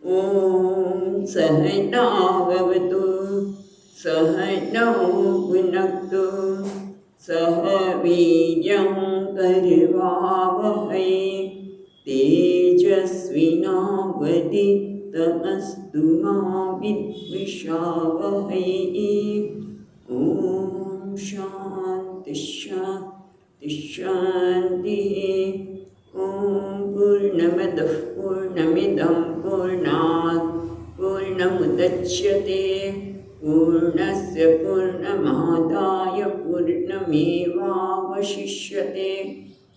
ॐ सहनाववतु सहनौ भुनक्तु सह वीर्यं करवावहै तेजस्विनावदितमस्तु मा विद्विषावहै। ॐ शान्ति शान्ति शान्तिः। ॐ पूर्णमदः पूर्णमिदं पूर्णात् पूर्णमुदच्यते पूर्णस्य पूर्णमादाय पूर्णमेवावशिष्यते।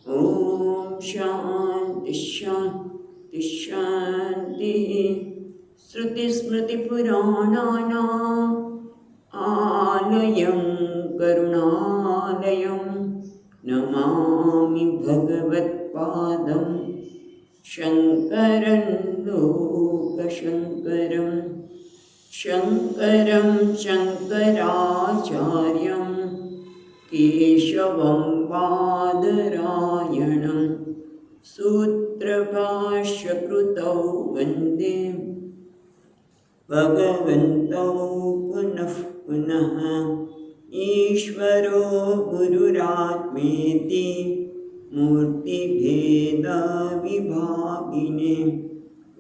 ॐ शान्ति शान्ति शान्तिः। श्रुतिस्मृतिपुराणानाम् आलयं करुणालयं नमामि भगवत्पादं शङ्करं लोकशङ्करं। शङ्करं शङ्कराचार्यं केशवं बादरायणं सूत्रभाष्यकृतौ वन्दे भगवन्तौ पुनः पुनः। ईश्वरो गुरुरात्मेति मूर्तिभेदविभागिने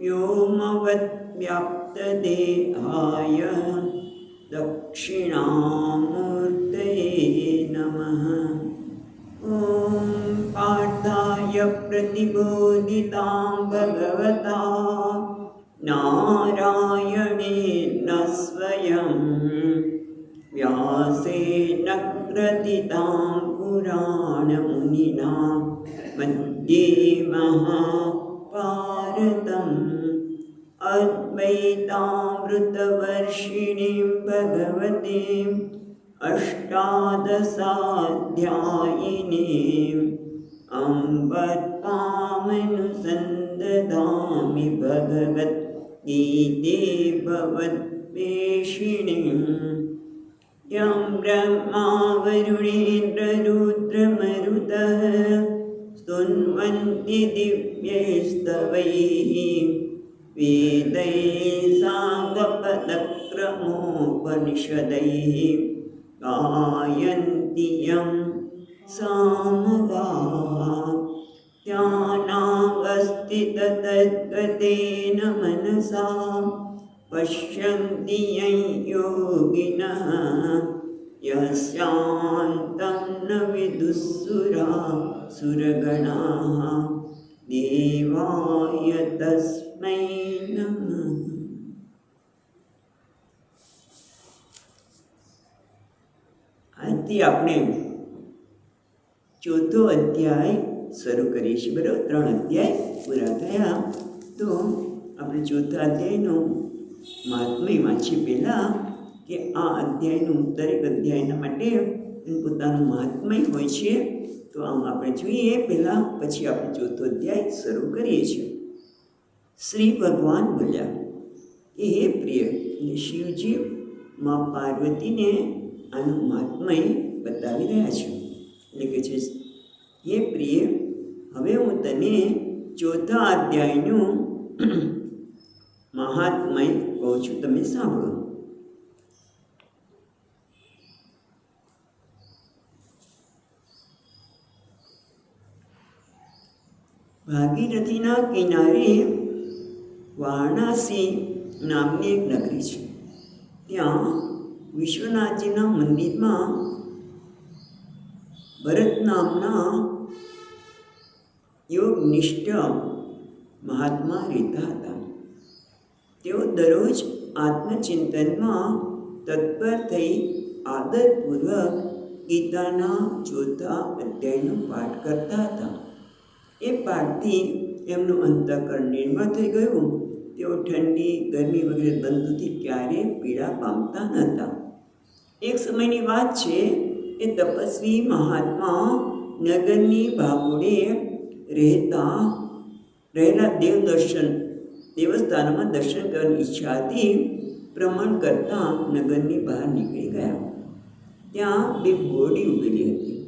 व्योमवद्व्याप्तदेहाय दक्षिणामूर्तये नमः। ॐ पार्थाय प्रतिबोधितां भगवता नारायणेन स्वयं व्यासेन ग्रथितां पुराणमुनिना मध्ये महाभारतम् अद्वैतामृतवर्षिणीं भगवतीम् अष्टादशाध्यायिनीम् अम्ब त्वामनुसन्दधामि भगवद्गीते भवद्वेषिणीम्। यं ब्रह्मा वरुणेन्द्ररुद्रमरुतः स्तुन्वन्ति दिव्यैस्तवैः वेदैः साङ्गपदक्रमोपनिषदैः गायन्ति यं सामगाः। ध्यानावस्थिततद्गतेन मनसा पश्यन्ति यं योगिनः यस्यान्तं न विदुःसुरासुरगणाः देवाय तस्मै नमः। આજથી આપણે ચોથો અધ્યાય શરૂ કરીએ છીએ. બરાબર, 3 અધ્યાય પૂરા થયા તો આપણે ચોથા અધ્યાયનો મહાત્મ્ય વાંચીએ. પહેલાં કે આ અધ્યાયનું દરેક અધ્યાયના માટે પોતાનું મહાત્મ્ય હોય છે. તો આમ આપણે જોઈએ પહેલાં, પછી આપણે ચોથો અધ્યાય શરૂ કરીએ છીએ. શ્રી ભગવાન બોલ્યા કે હે પ્રિય, એટલે શિવજી મા પાર્વતીને આનું મહાત્મ્ય બતાવી રહ્યા છે. એટલે કે છે, હે પ્રિય, હવે હું તને ચોથા અધ્યાયનું મહાત્મ્ય કહું છું, તમે સાંભળો. ભાગીરથીના કિનારે વારાણસી નામની એક નગરી છે. ત્યાં વિશ્વનાથજીના મંદિરમાં ભરત નામના યોગનિષ્ઠ મહાત્મા રહેતા હતા. તેઓ દરરોજ આત્મચિંતનમાં તત્પર થઈ આદરપૂર્વક ગીતાના ચોથા અધ્યાયનો પાઠ કરતા હતા. એ પાઠથી એમનું અંતઃકરણ નિર્મળ થઈ ગયું. તેઓ ઠંડી, ગરમી વગેરે બંધુથી ક્યારેય પીડા પામતા નહોતા. એક સમયની વાત છે, એ તપસ્વી મહાત્મા નગરની ભાગોળે રહેલા દેવસ્થાનોમાં દર્શન કરવાની ઈચ્છાથી ભ્રમણ કરતા નગરની બહાર નીકળી ગયા. ત્યાં બે ઘોડી ઊભેલી હતી.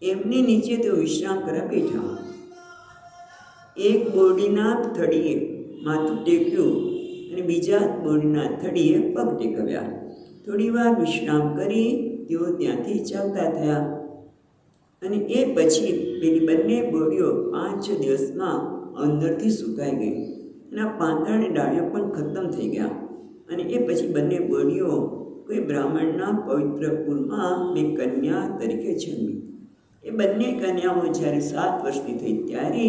એમની નીચે તેઓ વિશ્રામ કરવા બેઠા. એક બોરડીના થડીએ માથું ટેક્યું અને બીજા બોડીના થડીએ પગ ટેકવ્યા. થોડી વાર વિશ્રામ કરી તેઓ ત્યાંથી ચાલતા થયા. અને એ પછી પેલી બંને બોડીઓ 5-6 દિવસમાં અંદરથી સુકાઈ ગઈ. એના પાંદડા અને ડાળીઓ પણ ખતમ થઈ ગયા. અને એ પછી બંને બોડીઓ કોઈ બ્રાહ્મણના પવિત્ર કુળમાં બે કન્યા તરીકે જન્મી. એ બંને કન્યાઓ જ્યારે 7 વર્ષની થઈ ત્યારે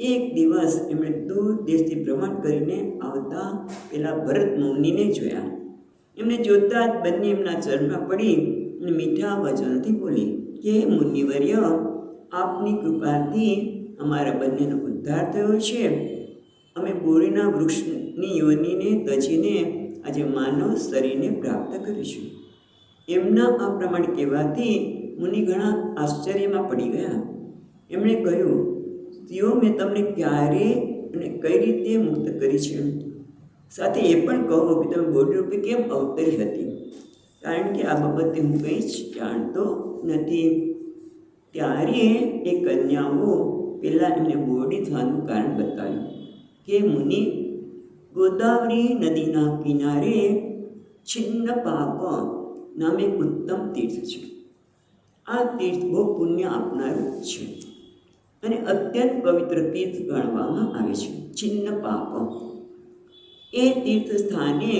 એક દિવસ એમણે દૂર દેશથી ભ્રમણ કરીને આવતા પેલા ભરત મુનિને જોયા. એમને જોતાં જ બંને એમના ચરણમાં પડી અને મીઠા વચનોથી બોલી કે મુનિવર્ય, આપની કૃપાથી અમારા બંનેનો ઉદ્ધાર થયો છે. અમે બોરીના વૃક્ષની યોનિને તજીને આજે માનવ શરીરને પ્રાપ્ત કરીશું. એમના આ પ્રમાણે કહેવાથી મુનિ ઘણા આશ્ચર્યમાં પડી ગયા. એમણે કહ્યું, સ્ત્રીઓ, મેં તમને ક્યારે અને કઈ રીતે મુક્ત કરી છે? સાથે એ પણ કહો કે તમે બોડી રૂપે કેમ અવતરી હતી, કારણ કે આ બાબતે હું કંઈ જ જાણતો નથી. ત્યારે એ કન્યાઓ પહેલાં એમને બોડી થવાનું કારણ બતાવ્યું કે મુનિ, ગોદાવરી નદીના કિનારે છિન્નપાક નામે એક ઉત્તમ તીર્થ છે. આ તીર્થ બહુ પુણ્ય આપનારું છે અને અત્યંત પવિત્ર તીર્થ ગણવામાં આવે છે. છિન્નપાક એ તીર્થ સ્થાને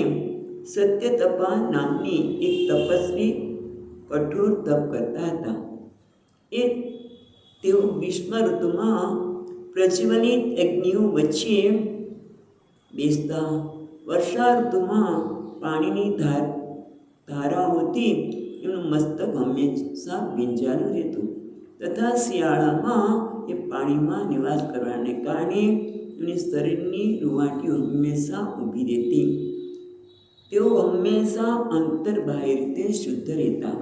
સત્યતપા નામની એક તપસ્વી કઠોર તપ કરતા હતા. તેઓ ગ્રીષ્મ ઋતુમાં પ્રજ્વલિત અગ્નિઓ વચ્ચે બેસતા, વર્ષા ઋતુમાં પાણીની ધારાઓથી એમનું મસ્તક હંમેશા ભીંજાયેલું રહેતું તથા શિયાળામાં એ પાણીમાં નિવાસ કરવાને કારણે એમની શરીરની રૂંવાટીઓ હંમેશા ઊભી રહેતી. તેઓ હંમેશા અંતર્બાહ્ય રીતે શુદ્ધ રહેતા,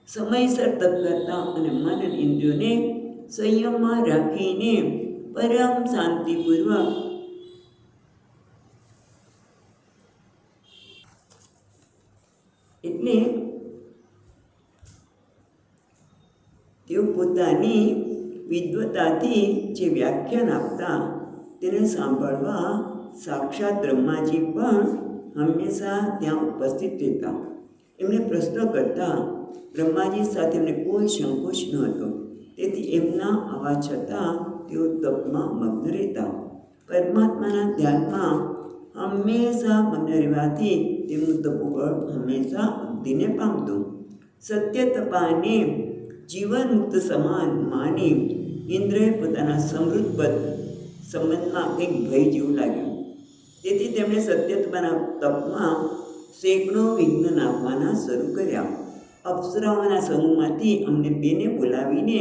સમયસર તપ કરતા અને મન અને ઇન્દ્રિયોને સંયમમાં રાખીને પરમ શાંતિપૂર્વક એટલે તેઓ પોતાની વિદ્વતાથી જે વ્યાખ્યાન આપતા તેને સાંભળવા સાક્ષાત બ્રહ્માજી પણ હંમેશા ત્યાં ઉપસ્થિત રહેતા. એમને પ્રશ્ન કરતા. બ્રહ્માજી સાથે એમને કોઈ સંકોચ ન હતો. તેથી એમના આવવા છતાં તેઓ તપમાં મગ્ન રહેતા. પરમાત્માના ધ્યાનમાં હંમેશા મગ્ન રહેવાથી તેમનું તપોબળ હંમેશા વૃદ્ધિને પામતું. સત્ય તપાને જીવન મુક્ત સમાન માની ઇન્દ્રએ પોતાના સમૃદ્ધ સંબંધમાં કંઈક ભય જેવું લાગ્યું. તેથી તેમણે સત્યતપાના તપમાં સેંકડો વિઘ્ન નાખવાના શરૂ કર્યા. અપ્સરાઓના સમૂહમાંથી અમને બેને બોલાવીને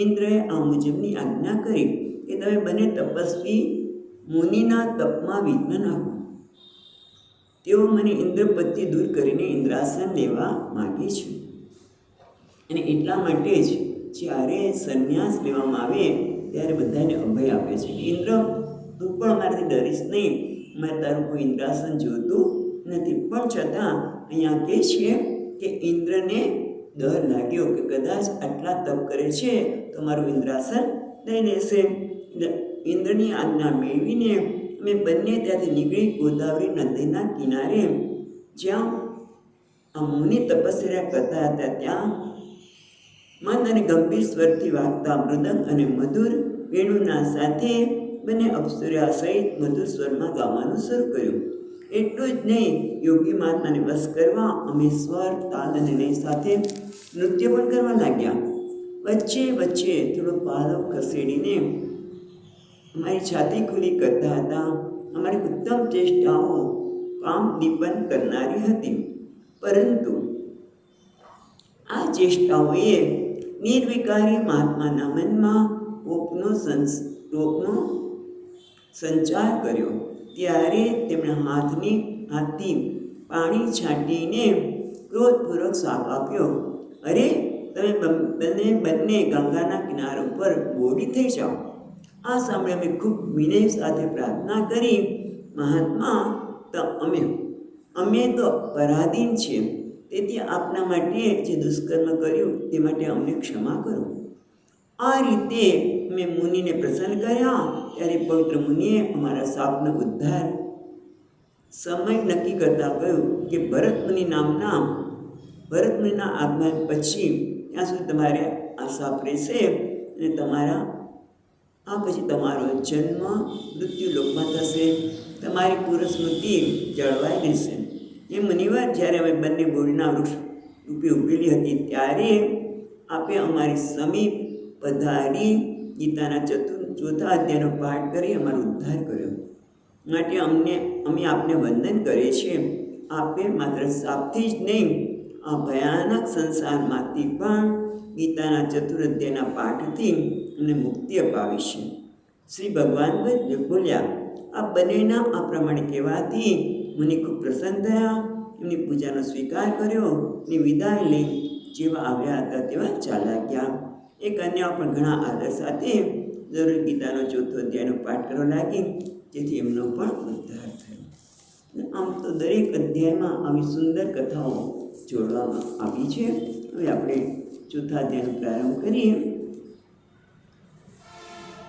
ઇન્દ્રએ આ મુજબની આજ્ઞા કરી કે તમે બંને તપસ્વી મુનિના તપમાં વિઘ્ન નાખો. તેઓ મને ઇન્દ્રપદથી દૂર કરીને ઇન્દ્રાસન લેવા માગે છે. અને એટલા માટે જ જ્યારે સંન્યાસ લેવામાં આવે ત્યારે બધાને અભય આપે છે કે ઇન્દ્ર, તું પણ અમારાથી ડરીશ નહીં, મારે તારું કોઈ ઇન્દ્રાસન જોતું નથી. પણ છતાં અહીંયા કહે છે કે ઇન્દ્રને ડર લાગ્યો કે કદાચ આટલા તપ કરે છે તો મારું ઇન્દ્રાસન લઈ લેશે. એટલે ઇન્દ્રની આજ્ઞા મેળવીને અમે બંને ત્યાંથી નીકળી ગોદાવરી નદીના કિનારે જ્યાં આ મુનિ તપસ્યા કરતા હતા ત્યાં મંદ અને ગંભીર સ્વરથી વાગતા મૃદંગ અને મધુર વેણુના સાથે બંને અપ્સરા સહિત મધુર સ્વરમાં ગાવાનું શરૂ કર્યું. એટલું જ નહીં, યોગી મહાત્માને વશ કરવા અમે સ્વર, તાલ અને લય સાથે નૃત્ય પણ કરવા લાગ્યા. વચ્ચે વચ્ચે થોડો પાલો ખસેડીને અમારી છાતી ખુલ્લી કરતા હતા. અમારી ઉત્તમ ચેષ્ટાઓ કામ દીપન કરનારી હતી, પરંતુ આ ચેષ્ટાઓએ નિર્વિકારી મહાત્માના મનમાં કોપનો સંચાર કર્યો. ત્યારે તેમણે હાથથી પાણી છાંટીને ક્રોધપૂર્વક શાપ આપ્યો. અરે, તમે બંને ગંગાના કિનારા ઉપર બોડી થઈ જાઓ. આ સાંભળી અમે ખૂબ વિનય સાથે પ્રાર્થના કરી, મહાત્મા, અમે તો પરાધીન છીએ, તેથી આપના માટે જે દુષ્કર્મ કર્યું તે માટે અમને ક્ષમા કરો. આ રીતે મેં મુનિને પ્રસન્ન કર્યા. ત્યારે પવિત્ર મુનિએ અમારા સાપનો ઉદ્ધાર સમય નક્કી કરતા કહ્યું કે ભરત મુનિના આગમન પછી ત્યાં સુધી તમારે આ સાપ રહેશે અને આ પછી તમારો જન્મ મૃત્યુ લોકમાં થશે, તમારી પૂર્વસ્મૃતિ જળવાઈ રહેશે. એ મુનિવાર જ્યારે અમે બંને બોરડીના વૃક્ષ રૂપે ઊભેલી હતી ત્યારે આપે અમારી સમીપ પધારી ગીતાના ચોથા અધ્યાયનો પાઠ કરી અમારો ઉદ્ધાર કર્યો. માટે અમે આપને વંદન કરીએ છીએ. આપે માત્ર સાપથી જ નહીં, આ ભયાનક સંસારમાંથી પણ ગીતાના ચતુર્અધ્યાયના પાઠથી અમને મુક્તિ અપાવી છે. શ્રી ભગવાન બોલ્યા. આ બંનેના આ પ્રમાણે કહેવાથી મુનિ ખૂબ પ્રસન્ન થયા. એમની પૂજાનો સ્વીકાર કર્યો અને વિદાય લઈ જેવા આવ્યા હતા તેવા ચાલ્યા ગયા. એક કન્યાઓ પણ ઘણા આદર સાથે જરૂર ગીતાનો ચોથો અધ્યાયનો પાઠ કરવા લાગી, જેથી એમનો પણ ઉદ્ધાર થયો. આમ તો દરેક અધ્યાયમાં આવી સુંદર કથાઓ જોડવામાં આવી છે. હવે આપણે ચોથા અધ્યાયનો પ્રારંભ કરીએ.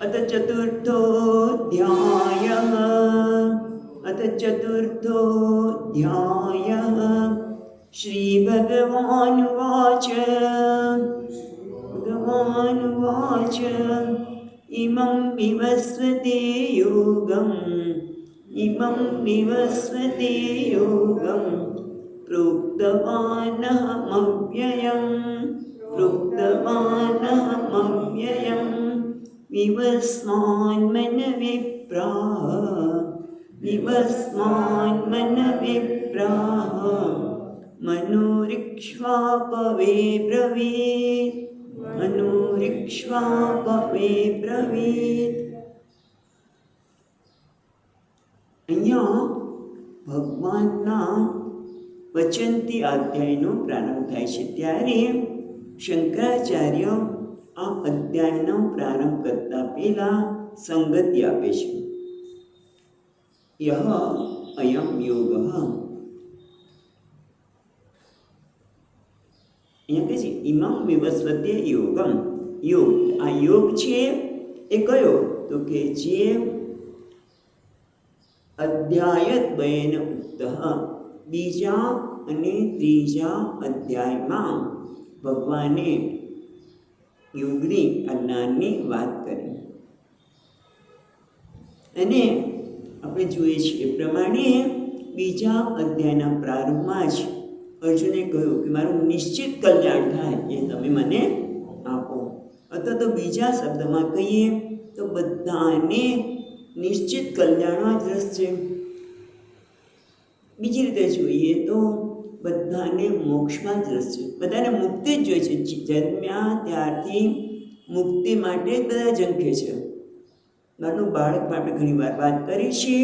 અથ ચતુર્થોऽધ્યાયઃ શ્રી ભગવાનુવાચ ઇમં વિવસ્વતે યોગં પ્રોક્તવાનહમવ્યયં વિવસ્માન્મનવિપ્રાહ મનોરિક્ષ્વાપવે બ્રવીત. અહીંયા ભગવાનના વચનથી અધ્યાયનો પ્રારંભ થાય છે. ત્યારે શંકરાચાર્ય આ અધ્યાયનો પ્રારંભ કરતા પહેલા સંગતિ આપે છે. યહ અયમ યોગ. અહીંયા કહે છે ઇમં વિવસ્વતે યોગમ. યોગ, આ યોગ છે એ કયો? તો કે જે અધ્યાયદ્વયેન ઉક્તઃ, બીજા અને ત્રીજા અધ્યાયમાં ભગવાને યોગની જ્ઞાનની વાત કરી. અને આપણે જોઈએ છીએ એ પ્રમાણે બીજા અધ્યાયના પ્રારંભમાં જ અર્જુને કહ્યું કે મારું નિશ્ચિત કલ્યાણ થાય એ તમે મને આપો. અથવા તો બીજા શબ્દમાં કહીએ તો બધાને નિશ્ચિત કલ્યાણમાં જ રસ છે. બીજી રીતે જોઈએ તો બધાને મોક્ષમાં જ રસ છે. બધાને મુક્તિ જ જોઈએ છે. જન્મ્યા ત્યારથી મુક્તિ માટે બધા ઝંખે છે. નાનું બાળક આપણે ઘણી વાર વાત કરી છે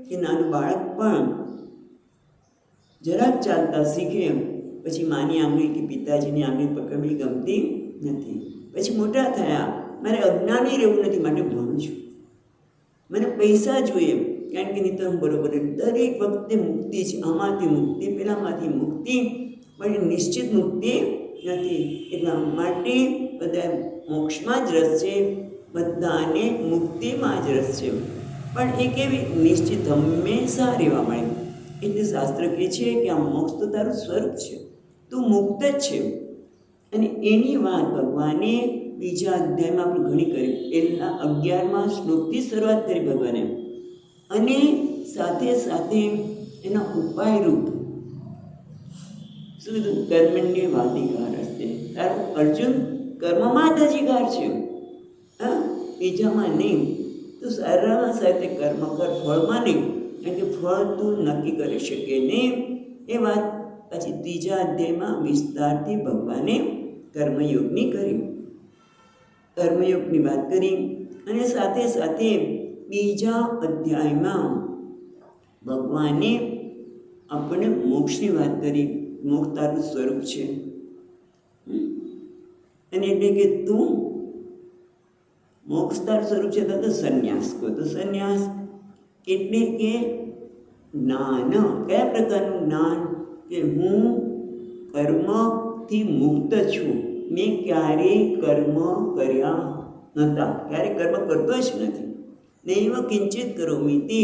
કે નાનું બાળક પણ જરાક ચાલતા શીખે પછી માની આંગળી કે પિતાજીની આંગળી પકડવી ગમતી નથી. પછી મોટા થયા, મારે અજ્ઞાની રહેવું નથી, માટે ભણું છું, મને પૈસા જોઈએ, કારણ કે નહીં તો હું બરોબર. દરેક વખતે મુક્તિ છે. આમાંથી મુક્તિ, પેલામાંથી મુક્તિ, પણ નિશ્ચિત મુક્તિ નથી. એટલા માટે બધા મોક્ષમાં જ રસ છે, બધાને મુક્તિમાં જ રસ છે. પણ એ કેવી નિશ્ચિત હંમેશા રહેવા મળે. એટલે શાસ્ત્ર કહે છે કે આ મોક્ષ તો તારું સ્વરૂપ છે, તું મુક્ત જ છે. અને એની વાત ભગવાને બીજા અધ્યાયમાં આપણે ઘણી કરી. પહેલા 11મા શ્લોકથી શરૂઆત કરી ભગવાને, અને સાથે સાથે એના ઉપાય રૂપ શું કીધું? કર્મણ્ય વાધિકાર હસ્તે. તારું અર્જુન કર્મમાં જ અધિકાર છે, હા, બીજામાં નહીં. તો સારામાં સાથે કર્મ કર, ફળમાં નહીં, કારણ કે ફળ તું નક્કી કરી શકે નહીં. એ વાત પછી ત્રીજા અધ્યાયમાં વિસ્તારથી ભગવાને કર્મયોગની કરી, કર્મયોગની વાત કરી. અને સાથે સાથે બીજા અધ્યાયમાં ભગવાને આપણને મોક્ષની વાત કરી. મોક્ષ તારું સ્વરૂપ છે. અને એટલે કે તું મોક્ષ તારું સ્વરૂપ છે. તો સંન્યાસ કહો તો સંન્યાસ એટલે કે જ્ઞાન. કયા પ્રકારનું જ્ઞાન? કે હું કર્મથી મુક્ત છું, મેં ક્યારેય કર્મ કર્યા નહોતા, ક્યારેય કર્મ કરતો જ નથી. નૈવ કિંચિત કરોમિતિ,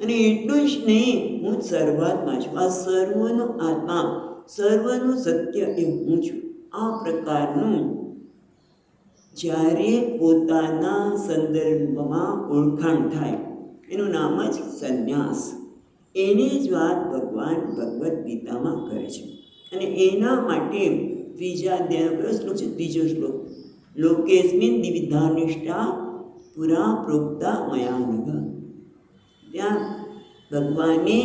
અને એટલું જ નહીં, હું સર્વાત્મા છું, આ સર્વનો આત્મા, સર્વનું સત્ય એ હું છું. આ પ્રકારનું જ્યારે પોતાના સંદર્ભમાં ઓળખાણ થાય એનું નામ જ સંન્યાસ. એની જ વાત ભગવાન ભગવદ્ ગીતામાં કરે છે. અને એના માટે ત્રીજા અધ્યાયનો કયો શ્લોક છે? ત્રીજો શ્લોક. લોકેસ્મિન દ્વિવિધા નિષ્ઠા પુરા પ્રોક્તા મયાનઘ. ત્યાં ભગવાને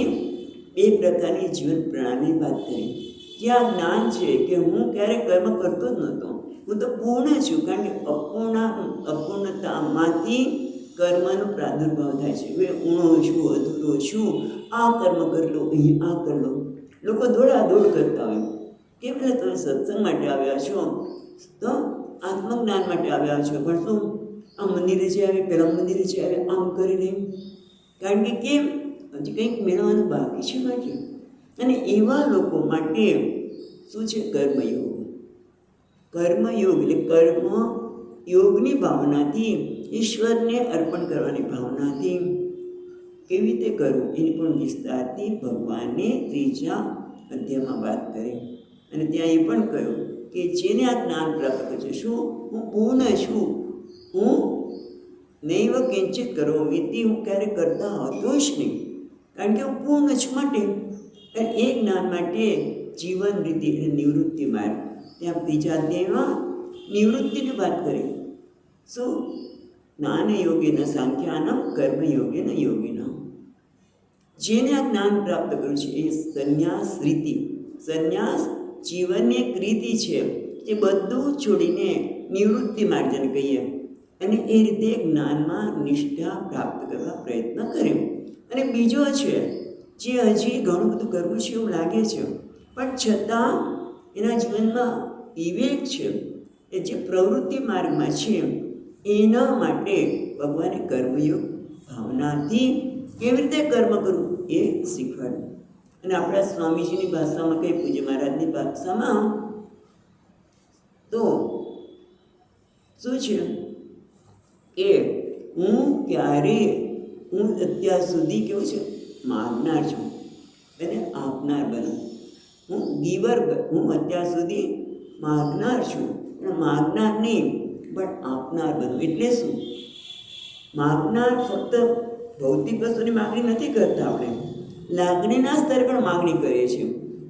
બે પ્રકારની જીવન પ્રણાલી વાત કરી. જ્યાં જ્ઞાન છે કે હું ક્યારેય કર્મ કરતો જ નહોતો, હું તો પૂર્ણ છું. કારણ કે અપૂર્ણતામાંથી કર્મનો પ્રાદુર્ભાવ થાય છે. હું ઊણો છું, અધૂરો છું, આ કર્મ કરી લો, અહીં આ કરી લો. લોકો દોડાદોડ કરતા હોય. કેમ એટલે તમે સત્સંગ માટે આવ્યા છો, તો આત્મજ્ઞાન માટે આવ્યા છો, પણ શું આ મંદિરે છે આવે, પેલા મંદિરે છે આવે, આમ કરીને. કારણ કે કેમ હજી કંઈક મેળવવાનું બાકી છે માટે. અને એવા લોકો માટે શું છે? કર્મયોગ. કર્મયોગ એટલે કર્મ યોગની ભાવનાથી, ઈશ્વરને અર્પણ કરવાની ભાવનાથી કેવી રીતે કરવું એની પણ વિસ્તારથી ભગવાને ત્રીજા અધ્યાયમાં વાત કરી. અને ત્યાં એ પણ કહ્યું કે જેને આ જ્ઞાન પ્રાપ્ત કરશે, શું હું પૂર્ણ છું, હું નૈવ કિંચિત કરોમિતિ, હું ક્યારેય કરતા હતો જ નહીં. કારણ કે હું પૂર્ણ છું માટે. એ જ્ઞાન માટે જીવન રીતિ એટલે નિવૃત્તિ માર્ગ. ત્યાં ત્રીજા અધ્યાયમાં નિવૃત્તિની વાત કરી. શું? જ્ઞાન યોગેન સાંખ્યાનમ, કર્મયોગેન યોગિનમ. જેને આ જ્ઞાન પ્રાપ્ત કર્યું છે એ સંન્યાસ રીતિ. સંન્યાસ જીવનની એક રીતિ છે જે બધું છોડીને નિવૃત્તિ માર્ગ જેને કહીએ, અને એ રીતે જ્ઞાનમાં નિષ્ઠા પ્રાપ્ત કરવા પ્રયત્ન કર્યો. અને બીજો છે જે હજી ઘણું બધું કરવું છે એવું લાગે છે, પણ છતાં એના જીવનમાં વિવેક છે, એ જે પ્રવૃત્તિ માર્ગમાં છે, એના માટે ભગવાને કર્મયોગ ભાવનાથી કેવી રીતે કર્મ કરવું એ શીખવાડ્યું. અને આપણા સ્વામીજીની ભાષામાં કઈ, પૂજ્ય મહારાજની ભાષામાં તો શું છે કે હું અત્યાર સુધી કેવું છે? માગનાર છું અને આપનાર બનું. હું ગીવર, હું અત્યાર સુધી માગનાર છું, પણ માગનાર નહીં પણ આપનાર બનું. એટલે શું? માગનાર ફક્ત ભૌતિક વસ્તુની માગણી નથી કરતા, આપણે લાગણીના સ્તરે પણ માગણી કરીએ છીએ,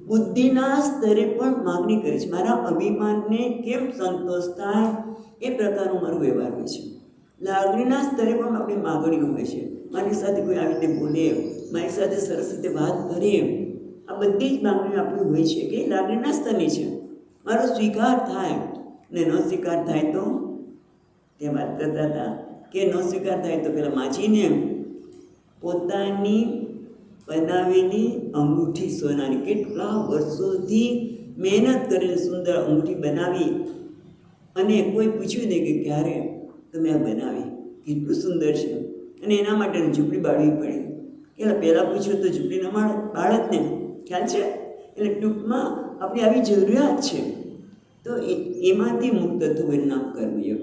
બુદ્ધિના સ્તરે પણ માગણી કરીએ છીએ. મારા અભિમાનને કેમ સંતોષ થાય એ પ્રકારનું મારું વ્યવહાર હોય છે. લાગણીના સ્તરે પણ આપણી માગણીઓ હોય છે. મારી સાથે કોઈ આવી રીતે બોલે, મારી સાથે સરસ રીતે વાત કરે, આ બધી જ માગણીઓ આપણી હોય છે કે લાગણીના સ્તરની છે. મારો સ્વીકાર થાય ને ન સ્વીકાર થાય તો તે વાત કરતા હતા કે ન સ્વીકાર થાય તો પેલા માજીને પોતાની બનાવેલી અંગૂઠી સોનાની, કેટલા વર્ષોથી મહેનત કરીને સુંદર અંગૂઠી બનાવી, અને કોઈ પૂછ્યું નહીં કે ક્યારે તમે આ બનાવી, કેટલું સુંદર છે, અને એના માટે ઝૂંપડી બાળવી પડી. કે પહેલાં પૂછ્યું તો ઝૂંપડી ન બાળત ને, ખ્યાલ છે? એટલે ટૂંકમાં આપણી આવી જરૂરિયાત છે, તો એમાંથી મુક્ત થવું એનું નામ કર્મયોગ.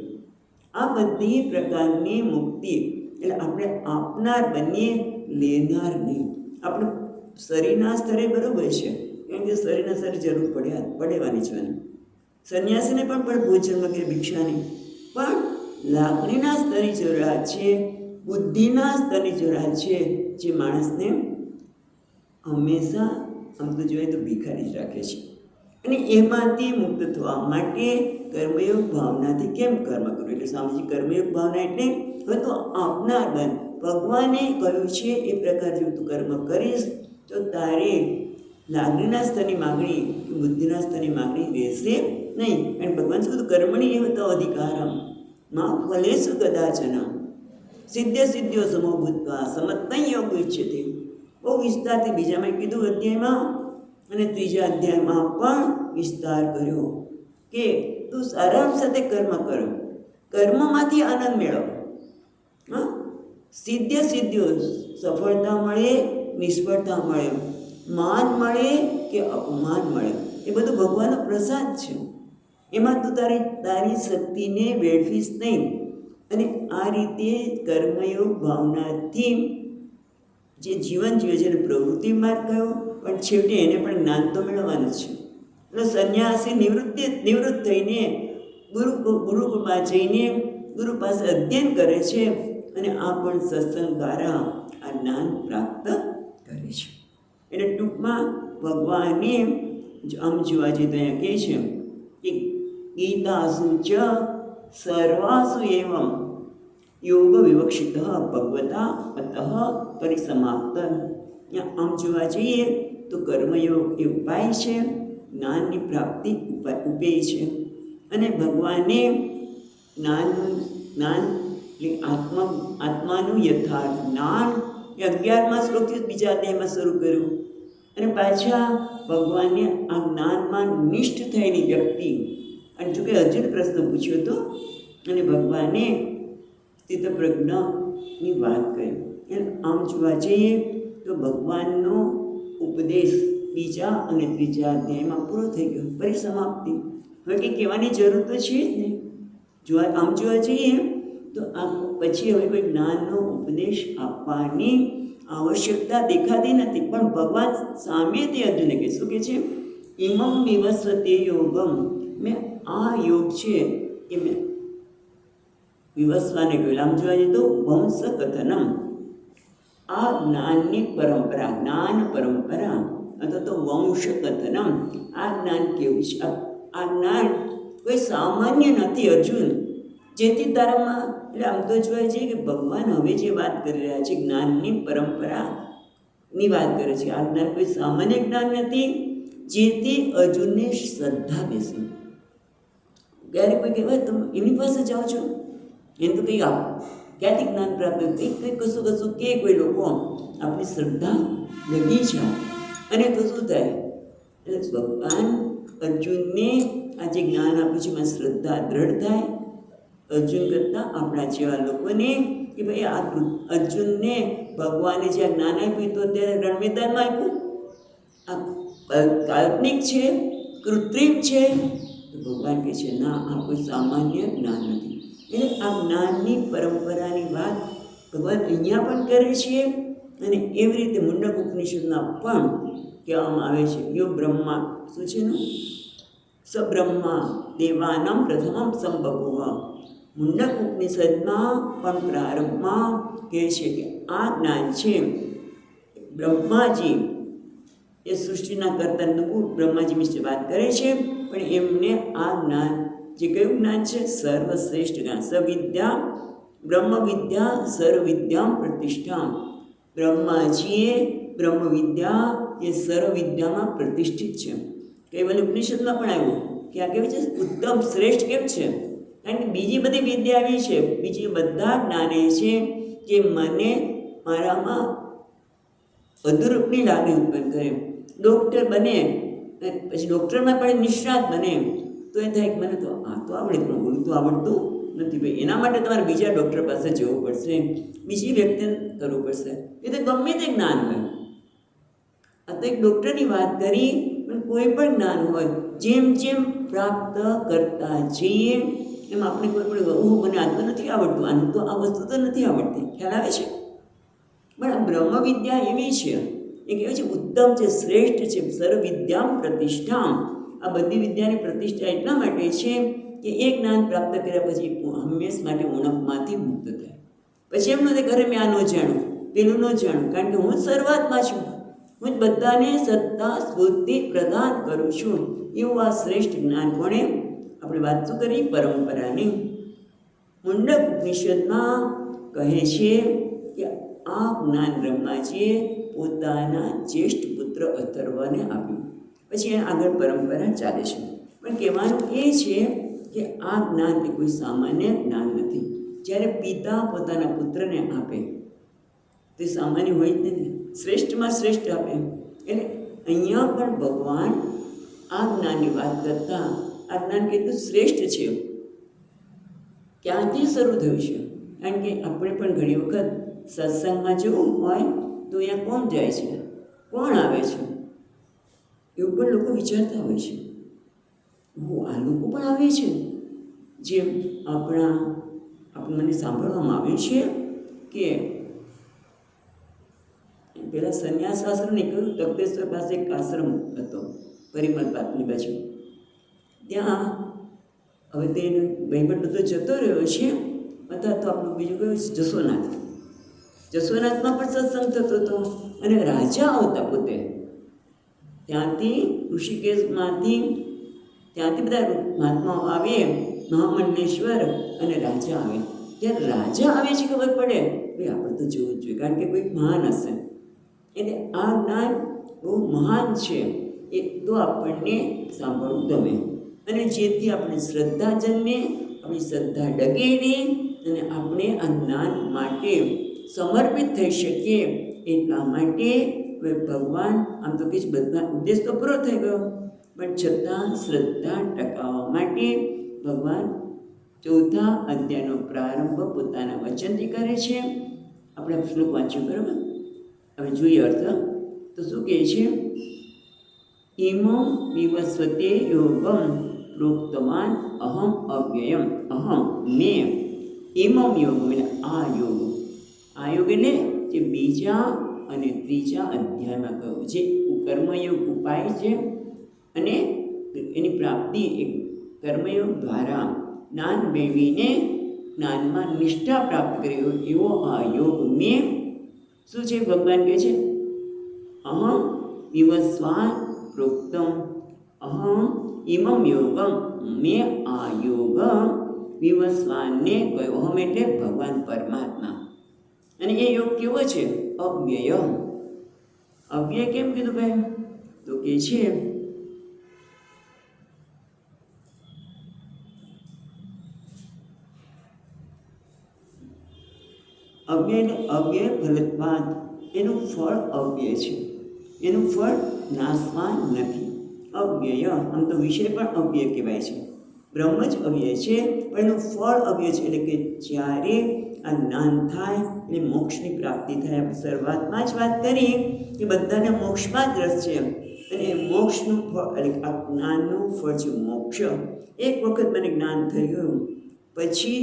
આ બધી પ્રકારની મુક્તિ એટલે આપણે આપનાર બનીએ, લેનાર નહીં. આપણે શરીરના સ્તરે બરાબર છે, કારણ કે શરીરના સ્તરે જરૂર પડવાની છે. સંન્યાસીને પણ ભોજન વગેરે ભિક્ષાની, પણ લાગણીના સ્તરની જરૂરિયાત છે, બુદ્ધિના સ્તરની જરૂરિયાત છે, જે માણસને હંમેશા આમ તો જોઈએ તો ભિખારી જ રાખે છે. અને એમાંથી મુક્ત થવા માટે કર્મયોગ ભાવનાથી કેમ કર્મ કરવું? એટલે સ્વામીજી કર્મયોગ ભાવના એટલે હવે તો આપનાર બન. ભગવાને કહ્યું છે એ પ્રકાર જો તું કર્મ કરીશ તો તારે લાગણીના સ્તરની માગણી કે બુદ્ધિના સ્તરની માગણી રહેશે નહીં. અને ભગવાન શું કર્મણી એવ તો અધિકારમ માં ફલેશુ કદાચન સિદ્ધ્ય સિદ્ધ્યો સમો ભૂતવા સમત્તં યોગ ઉચ્યતે. બહુ વિસ્તારથી બીજામાં કીધું અધ્યાયમાં, અને ત્રીજા અધ્યાયમાં પણ વિસ્તાર કર્યો કે તું આરામ સાથે કર્મ કરો, કર્મમાંથી આનંદ મેળવ. હા, સિદ્ધ્યો, સફળતા મળે, નિષ્ફળતા મળે, માન મળે કે અપમાન મળે, એ બધું ભગવાનનો પ્રસાદ છે. એમાં તું તારી શક્તિને વેડફીશ નહીં, અને આ રીતે કર્મયોગ ભાવનાથી જે જીવન જીવે છે એને પ્રવૃત્તિ માર્ગ કયો, પણ છેવટે એને પણ જ્ઞાન તો મેળવવાનું છે. એટલે સંન્યાસી નિવૃત્ત થઈને ગુરુકુળમાં જઈને ગુરુ પાસે અધ્યયન કરે છે અને આ પણ સત્સંગ દ્વારા આ જ્ઞાન પ્રાપ્ત કરે છે. એટલે ટૂંકમાં ભગવાને આમ જોવા જઈએ તો અહીંયા કહે છે કે ગીતાસુ ચ સર્વાસુ એવમ યોગ વિવક્ષિત ભગવતા અતઃ પરિસમાપ્ત. આમ જોવા જઈએ તો કર્મયોગ એ ઉપાય છે, જ્ઞાનની પ્રાપ્તિ ઉપેય છે. અને ભગવાને જ્ઞાન એટલે આત્માનું યથાર્થ જ્ઞાન એ 11મા શ્લોકથી બીજા અધ્યાયમાં શરૂ કર્યું. અને પાછા ભગવાને આ જ્ઞાનમાં નિષ્ઠ થયેલી વ્યક્તિ, અને જોકે અર્જુન પ્રશ્ન પૂછ્યો હતો અને ભગવાને સ્થિતપ્રજ્ઞની વાત કરી. આમ જોવા જઈએ તો ભગવાનનો ઉપદેશ બીજા અને ત્રીજા અધ્યાયમાં પૂરો થઈ ગયો, પરિસમાપ્તિ. હવે કંઈ કહેવાની જરૂર તો છે જ નહીં. આમ જોવા જઈએ તો આ પછી હવે કોઈ જ્ઞાનનો ઉપદેશ આપવાની આવશ્યકતા દેખાતી નથી. પણ ભગવાન સામે તે અર્જુનને કહે શું કહે છે? ઇમમ વિવસ્વતે યોગમ, મેં આ યોગ છે એ મેં વિવસ્વાને કહ્યું. આમ જોવા જઈએ તો વંશ કથનમ, આ જ્ઞાનની પરંપરા, જ્ઞાન પરંપરા અથવા તો વંશ કથનમ, આ જ્ઞાન કેવું છે? આ જ્ઞાન કોઈ સામાન્ય નથી અર્જુન, જેથી તારામાં એટલે આમ તો જોવાય છે કે ભગવાન હવે જે વાત કરી રહ્યા છે જ્ઞાનની પરંપરાની વાત કરે છે. આ જ્ઞાન કોઈ સામાન્ય જ્ઞાન નથી, જેથી અર્જુનને શ્રદ્ધા બેસે. ક્યારે કોઈ કહેવાય તમે એમની પાસે જાઓ છો, એને તો કંઈ ક્યાંથી જ્ઞાન પ્રાપ્ત કંઈ કશું કે કોઈ લોકો આપણી શ્રદ્ધા લગી છે અને તો શું થાય? એટલે ભગવાન અર્જુનને આ જે જ્ઞાન આપ્યું છે એમાં શ્રદ્ધા દ્રઢ થાય. અર્જુન કરતાં આપણા જેવા લોકોને કે ભાઈ આ અર્જુનને ભગવાને જે આ જ્ઞાન આપ્યું તો અત્યારે રણમેદાનમાં આપ્યું, આ કાલ્પનિક છે, કૃત્રિમ છે. તો ભગવાન કહે છે ના, આ કોઈ સામાન્ય જ્ઞાન નથી. એટલે આ જ્ઞાનની પરંપરાની વાત ભગવાન અહીંયા પણ કરે છે અને એવી રીતે મુંડક ઉપનિષદમાં પણ કહેવામાં આવે છે. યો બ્રહ્મા શું છે ને? સબ્રહ્મા દેવાનામ પ્રથમમ સંબભુવ. મુંડક ઉપનિષદમાં પણ પ્રારંભમાં કહે છે કે આ જ્ઞાન છે બ્રહ્માજી એ સૃષ્ટિના કર્તા બ્રહ્માજી વિશે વાત કરે છે, પણ એમને આ જ્ઞાન જે કયું જ્ઞાન છે? સર્વશ્રેષ્ઠ જ્ઞાન. સવિદ્યા બ્રહ્મ વિદ્યા સર્વવિદ્યામ પ્રતિષ્ઠા. બ્રહ્માજીએ બ્રહ્મ વિદ્યા એ સર્વવિદ્યામાં પ્રતિષ્ઠિત છે. કૈવલ્ય ઉપનિષદમાં પણ આવ્યું કે આ કેવું છે? ઉત્તમ શ્રેષ્ઠ કેમ છે? કારણ કે બીજી બધી વિદ્યા આવી છે, બીજી બધા જ્ઞાને છે કે મને મારામાં અધૂરપની લાગણી ઉત્પન્ન કરે. ડૉક્ટર બને પછી ડૉક્ટરમાં પણ નિષ્ણાત બને તો એ થાય કે મને તો આ તો આવડે પણ બોલું તો આવડતું નથી. ભાઈ એના માટે તમારે બીજા ડૉક્ટર પાસે જવું પડશે, બીજી વ્યક્તિ કરવું પડશે. એ તો ગમે તે જ્ઞાન હોય. આ તો એક ડૉક્ટરની વાત કરી, પણ કોઈ પણ જ્ઞાન હોય જેમ જેમ પ્રાપ્ત કરતા જઈએ એમ આપણે કોઈ પણ મને આ તો નથી આવડતું, આનું તો આ વસ્તુ તો નથી આવડતી, ખ્યાલ આવે છે. પણ આ બ્રહ્મ વિદ્યા એવી છે, એ કહેવાય છે ઉત્તમ છે, શ્રેષ્ઠ છે. સર્વવિદ્યામ પ્રતિષ્ઠા. આ બધી વિદ્યાની પ્રતિષ્ઠા એટલા માટે છે કે એ જ્ઞાન પ્રાપ્ત કર્યા પછી હંમેશ માટે ઉણપમાંથી મુક્ત થાય. પછી એમ નથી ઘરે મેં આ ન જાણું, પેલું ન જાણું, કારણ કે હું જ શરૂઆતમાં છું, હું જ બધાને સત્તા સ્ફૂર્તિ પ્રદાન કરું છું. એવું આ શ્રેષ્ઠ જ્ઞાન કોણે આપણે વાત શું કરી? પરંપરાની. મુંડક ઉપનિષદમાં કહે છે કે આ જ્ઞાન બ્રહ્માજીએ પોતાના જ્યેષ્ઠ પુત્ર અથર્વને આપ્યું. પછી આગળ પરંપરા ચાલે છે. પણ કહેવાનું એ છે કે આ જ્ઞાન એ કોઈ સામાન્ય જ્ઞાન નથી. જ્યારે પિતા પોતાના પુત્રને આપે તે સામાન્ય હોય જ નથી, શ્રેષ્ઠમાં શ્રેષ્ઠ આપે. એટલે અહીંયા પણ ભગવાન આ જ્ઞાનની વાત કરતા આ જ્ઞાન કેટલું શ્રેષ્ઠ છે, ક્યાંથી શરૂ થયું છે? કારણ કે આપણે પણ ઘણી વખત સત્સંગમાં જવું હોય તો અહીંયા કોણ જાય છે, કોણ આવે છે, એવું પણ લોકો વિચારતા હોય છે. આ લોકો પણ આવે છે જેમ આપણે મને સાંભળવામાં આવ્યું છે કે પેલા સંન્યાસ આશ્રમ નીકળ્યું. તખતેશ્વર પાસે એક આશ્રમ હતો પરિમલ પાકની બાજુ. ત્યાં હવે તે વહીવટ બધો જતો રહ્યો છે. અથવા તો આપણું બીજું કયું છે જસોનાથ. જસોનાથમાં પણ સત્સંગ થતો હતો અને રાજા આવતા પોતે ત્યાંથી ઋષિકેશમાંથી ત્યાંથી બધા મહાત્માઓ આવે, મહામંડલેશ્વર અને રાજા આવે. ત્યારે રાજા આવે છે ખબર પડે ભાઈ આપણે તો જોવું જ જોઈએ, કારણ કે કોઈ મહાન હશે. એટલે આ જ્ઞાન બહુ મહાન છે એ તો આપણને સાંભળવું ગમે અને જેથી આપણે શ્રદ્ધા જન્મે, આપણી શ્રદ્ધા ડગે નહીં અને આપણે આ જ્ઞાન માટે સમર્પિત થઈ શકીએ. એટલા માટે ભગવાન આમ તો કે બધા ઉદ્દેશ તો પૂરો થઈ ગયો, પણ છતાં શ્રદ્ધા ટકાવવા માટે ભગવાન 4થા અધ્યાયનો પ્રારંભ પોતાના વચનથી કરે છે. આપણે શ્લોક વાંચ્યો બરાબર, હવે જોઈએ અર્થ. તો શું કહે છે? ઇમં વિવસ્વતે યોગમ પ્રોક્તવાન અહમ અવ્યયમ. અહમ મેં, ઇમં યોગ એટલે આ યોગ. આ યોગ એટલે જે બીજા અને ત્રીજા અધ્યાયમાં કહ્યું છે. કર્મયોગ ઉપાય છે અને એની પ્રાપ્તિ એક કર્મયોગ દ્વારા જ્ઞાન મેળવીને જ્ઞાનમાં નિષ્ઠા પ્રાપ્ત કરી એવો આ યોગ મેં શું છે? ભગવાન કહે છે અહમ વિવસ્વાન પ્રોક્તમ અહમ ઇમમ યોગમ. મેં આ યોગ વિવસ્વાનને કહ્યો. અહમ એટલે ભગવાન પરમાત્મા. અને એ યોગ કેવો છે? અવ્યય. અવ્યય કેમ કીધું ભાઈ? તો કે છે અવ્યય અવ્યય ફલત્વાન. એનું ફળ અવ્યય છે, એનું ફળ નાશવાન નથી. અવ્યય આમ તો વિષય પણ અવ્યય કહેવાય છે. બ્રહ્મ જ અવ્યય છે પણ એનું ફળ અવ્યય છે. એટલે કે જ્યારે આ જ્ઞાન થાય એટલે મોક્ષની પ્રાપ્તિ થાય. આપણે શરૂઆતમાં જ વાત કરી કે બધાને મોક્ષમાં જ રસ છે અને મોક્ષનું ફળ એટલે આ જ્ઞાનનું ફળ છે મોક્ષ. એક વખત મને જ્ઞાન થઈ ગયું પછી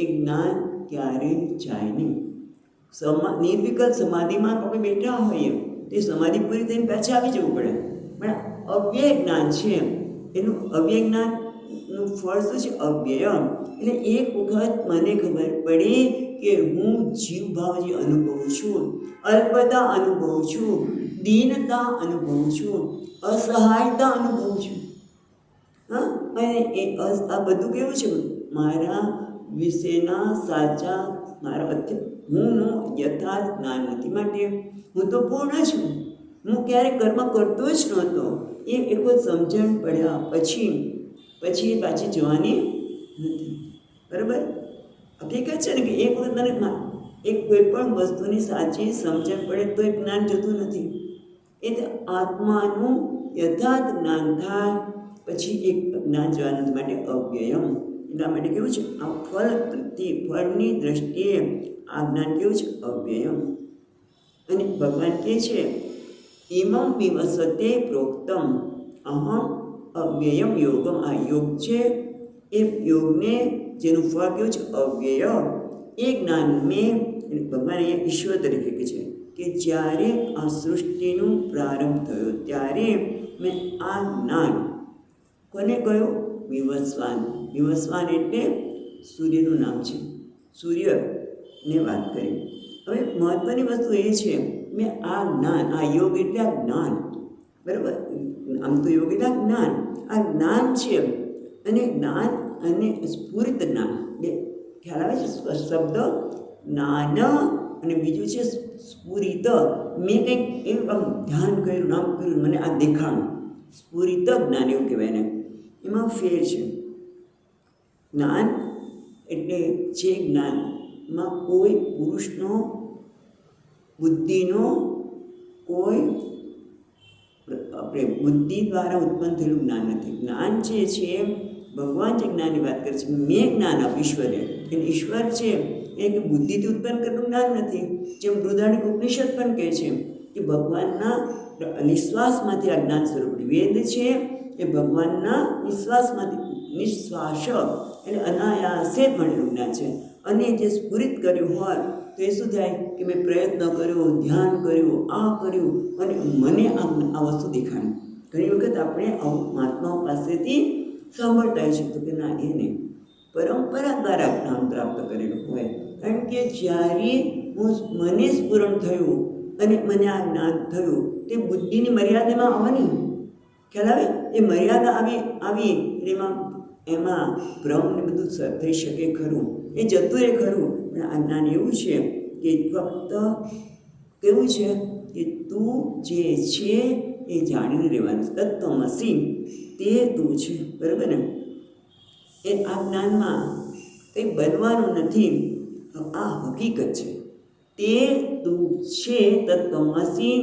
એ જ્ઞાન ક્યારેય જાય નહીં. નિર્વિકલ્પ સમાધિમાં આપણે બેઠા હોઈએ તે સમાધિ પૂરી થઈને પાછા આવી જવું પડે, પણ અવ્યય જ્ઞાન છે એનું અવ્યય જ્ઞાનનું ફળ શું છે? અવ્યય. એટલે એક વખત મને ખબર પડી કે હું જીવભાવ જે અનુભવું છું, અલ્પતા અનુભવું છું, દીનતા અનુભવું છું, અસહાયતા અનુભવું છું. હા, અને આ બધું કેવું છે? મારા વિશેના સાચા મારા હુંનો યથાર્થ જ્ઞાન નથી. માટે હું તો પૂર્ણ છું, હું ક્યારેય કર્મ કરતો જ નહોતો. એ એક વખત સમજણ પડ્યા પછી એ પાછી જવાની નથી. બરાબર? હકીકત છે ને કે એક વખત મને એક કોઈ પણ વસ્તુની સાચી સમજણ પડે તો એ જ્ઞાન જતું નથી. એટલે આત્માનું યથાર્થ જ્ઞાન થાય પછી એક જ્ઞાન જવાનું માટે અવ્યયમ. એટલા માટે કેવું છે? આ ફળની દ્રષ્ટિએ આ જ્ઞાન કેવું છે? અવ્યયમ. અને ભગવાન કહે છે ઇમં વિવસ્વતે પ્રોક્તમ અહમ અવ્યયમ યોગમ. આ યોગ છે એ યોગને જેનું ફળ કેવું છે? અવ્યય. એ જ્ઞાન મેં ભગવાન અહીંયા ઈશ્વર તરીકે કહે છે કે જ્યારે આ સૃષ્ટિનું પ્રારંભ થયો ત્યારે મેં આ જ્ઞાન કોને કહ્યું? વિવસ્વાન. વિવસ્વાન એટલે સૂર્યનું નામ છે, સૂર્યને વાત કરી. હવે મહત્વની વસ્તુ એ છે મેં આ જ્ઞાન, આ યોગ એટલે આ જ્ઞાન. બરાબર? આમ તો યોગ એટલે આ જ્ઞાન. આ જ્ઞાન છે અને જ્ઞાન અને સ્ફુરિત જ્ઞાન બે ખ્યાલ આવે છે? શબ્દ જ્ઞાન અને બીજું છે સ્ફુરિત. મેં કંઈક એવું આમ ધ્યાન કર્યું, નામ કર્યું, મને આ દેખાણું, સ્ફુરિત જ્ઞાન એવું કહેવાય ને. એમાં ફેર છે. જ્ઞાન એટલે જે જ્ઞાનમાં કોઈ પુરુષનો બુદ્ધિનો કોઈ આપણે બુદ્ધિ દ્વારા ઉત્પન્ન થયેલું જ્ઞાન નથી. જ્ઞાન જે છે ભગવાન જે જ્ઞાનની વાત કરે છે, મેં જ્ઞાન આપ્યું ઈશ્વરે. એટલે ઈશ્વર છે એ કે બુદ્ધિથી ઉત્પન્ન કરેલું જ્ઞાન નથી. જેમ બૃહદારણ્યક ઉપનિષદ પણ કહે છે કે ભગવાનના નિશ્વાસમાંથી આ જ્ઞાન સ્વરૂપ. વેદ છે એ ભગવાનના નિશ્વાસમાંથી, નિશ્વાસ એટલે અનાયાસે જ મળેલું જ્ઞાન છે. અને જે સ્ફુરિત કર્યું હોય તો એ શું થાય કે મેં પ્રયત્ન કર્યો, ધ્યાન કર્યું, આ કર્યું અને મને આ વસ્તુ દેખાણી. ઘણી વખત આપણે આવું મહાત્માઓ પાસેથી સાંભળતા હોય છે તો કે ના, એને પરંપરા દ્વારા જ્ઞાન પ્રાપ્ત કરેલું હોય. કારણ કે જ્યારે મને સ્ફુરણ થયું અને મને આ જ્ઞાન થયું તે બુદ્ધિની મર્યાદામાં આવવાની ખ્યાલ આવે. એ મર્યાદા આવી એમાં ભ્રમને બધું થઈ શકે ખરું, એ જતું રહે ખરું. પણ આ જ્ઞાન એવું છે કે ફક્ત કેવું છે કે તું જે છે એ જાણીને રહેવાનું. તત્વમસી તે તું છે, બરાબર ને? એ આ જ્ઞાનમાં કંઈ બનવાનું નથી, આ હકીકત છે. તે તું છે તત્વમસી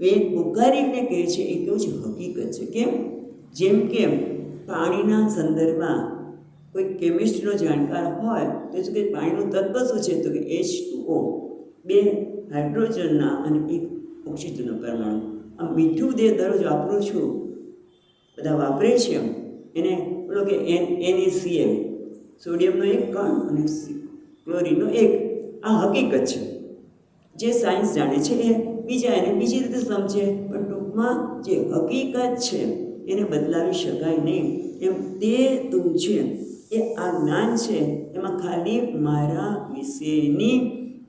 એ પુકારીને કહે છે એ કેવું છે? હકીકત છે. કેમ? જેમ કે પાણીના સંદર્ભમાં કોઈ કેમિસ્ટ્રીનો જાણકાર હોય તો શું કે પાણીનું તત્વ શું છે? તો કે H2O, 2 હાઇડ્રોજનના અને 1 ઓક્સિજનનો પરમાણુ. આ મીઠું જે દરરોજ વાપરું છું, બધા વાપરે છે એને બોલો કે NaCl, સોડિયમનો 1 કણ અને ક્લોરીનનો 1. આ હકીકત છે. જે સાયન્સ જાણે છે એ બીજા એને બીજી રીતે સમજે, પણ ટૂંકમાં જે હકીકત છે એને બદલાવી શકાય નહીં. એમ તે તું છે એ આ જ્ઞાન છે. એમાં ખાલી મારા વિશેની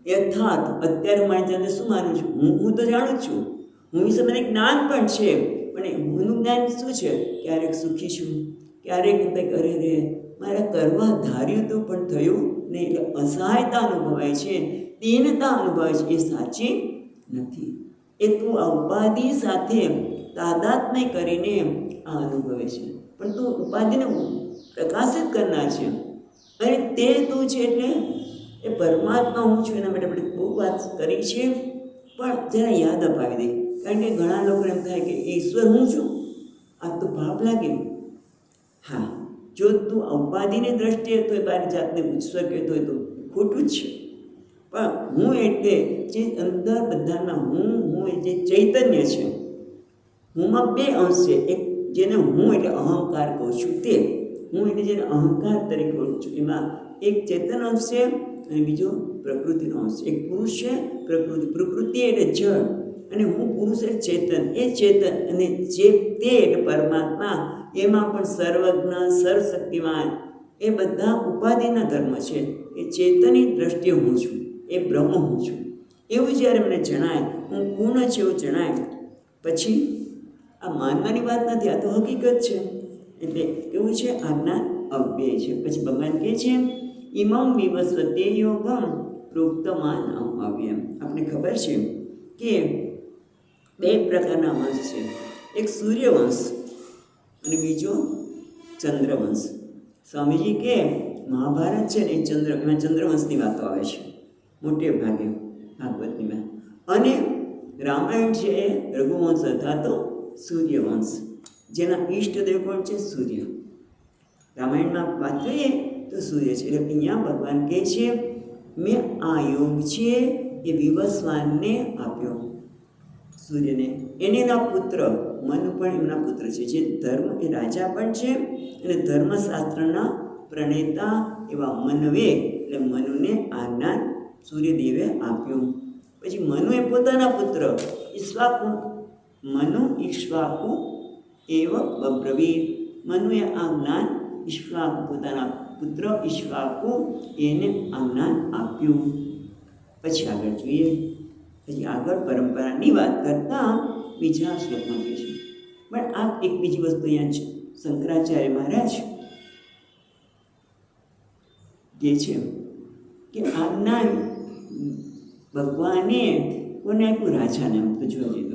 યથાર્થ અત્યારે મારી જાતે શું માનું છું? હું તો જાણું છું, હું વિશે મને જ્ઞાન પણ છે, પણ હુંનું જ્ઞાન શું છે? ક્યારેક સુખી છું, ક્યારેક કંઈક અરે રે મારા કરવા ધાર્યું તો પણ થયું નહીં, એટલે અસહાયતા અનુભવાય છે, દીનતા અનુભવાય છે. એ સાચી નથી. એ તું આ ઉપાધિ સાથે તાદાત્મ્ય કરીને આ અનુભવે છે, પણ તું ઉપાધિને પ્રકાશિત કરનાર છે. અને તે તું છે એટલે એ પરમાત્મા હું છું. એના માટે આપણે બહુ વાત કરી છે, પણ જરા યાદ અપાવી દે. કારણ કે ઘણા લોકો એમ થાય કે ઈશ્વર હું છું, આ તો પાપ લાગે. હા, જો તું ઉપાધિની દ્રષ્ટિએ તો તારી જાતને ઈશ્વર કહેતો હોય તો ખોટું જ છે. પણ હું એટલે જે અંદર બધાના હું એ જે ચૈતન્ય છે. હુંમાં 2 અંશ છે. એક જેને હું એટલે અહંકાર કહું છું, તે હું એટલે જેને અહંકાર તરીકે ઓળખું છું, એમાં એક ચેતન અંશ છે અને બીજો પ્રકૃતિનો અંશ. એક પુરુષ છે, પ્રકૃતિ એટલે જળ, અને હું પુરુષ એટલે ચેતન. એ ચેતન અને જે તે એટલે પરમાત્મા, એમાં પણ સર્વજ્ઞ, સર્વશક્તિમાન, એ બધા ઉપાધિના ધર્મ છે. એ ચેતનની દ્રષ્ટિએ હું છું, એ બ્રહ્મ હું છું. એવું જ્યારે મને જણાય, હું પૂર્ણ છે એવું જણાય, પછી આ માનવાની વાત નથી, આ તો હકીકત છે. એટલે કેવું છે? આજ્ઞા અવ્યય છે. પછી ભગવાન કહે છે ઇમમ વિવસ્વતે યોગમ પ્રોક્તમાન અવ્યયમ. આપણે ખબર છે કે 2 પ્રકારના વંશ છે. એક સૂર્યવંશ અને બીજો ચંદ્રવંશ. સ્વામીજી કે મહાભારત છે ને એ એમાં ચંદ્રવંશની વાતો આવે છે મોટે ભાગે ભાગવતનીમાં, અને રામાયણ છે એ રઘુવંશ અથવા તો સૂર્યવંશ, જેના ઈષ્ટદેવ કોણ છે? સૂર્ય. રામાયણમાં વાત કરીએ તો સૂર્ય છે. એટલે અહીંયા ભગવાન કહે છે મેં આ યોગ છે એ વિવસ્વાનને આપ્યો, સૂર્યને. એના પુત્ર મનુ પણ એમના પુત્ર છે, જે ધર્મ એ રાજા પણ છે અને ધર્મશાસ્ત્રના પ્રણેતા એવા મનવે, એટલે મનુને આ જ્ઞાન સૂર્યદેવે આપ્યું. પછી મનુએ પોતાના પુત્ર ઈક્ષ્વાકુ એવ બબ્રવીર. મનુએ આ જ્ઞાન ઈક્ષ્વાકુ, પોતાના પુત્ર ઈક્ષ્વાકુ, એને આ જ્ઞાન આપ્યું. પછી આગળ જોઈએ. પછી આગળ પરંપરાની વાત કરતાં બીજા શ્લોકમાં કહે છે. પણ આ એક બીજી વસ્તુ અહીંયા છે. શંકરાચાર્ય મહારાજ કહે છે કે આ જ્ઞાન ભગવાને કોને આપ્યું? રાજાને. આમ તો જોવા જઈએ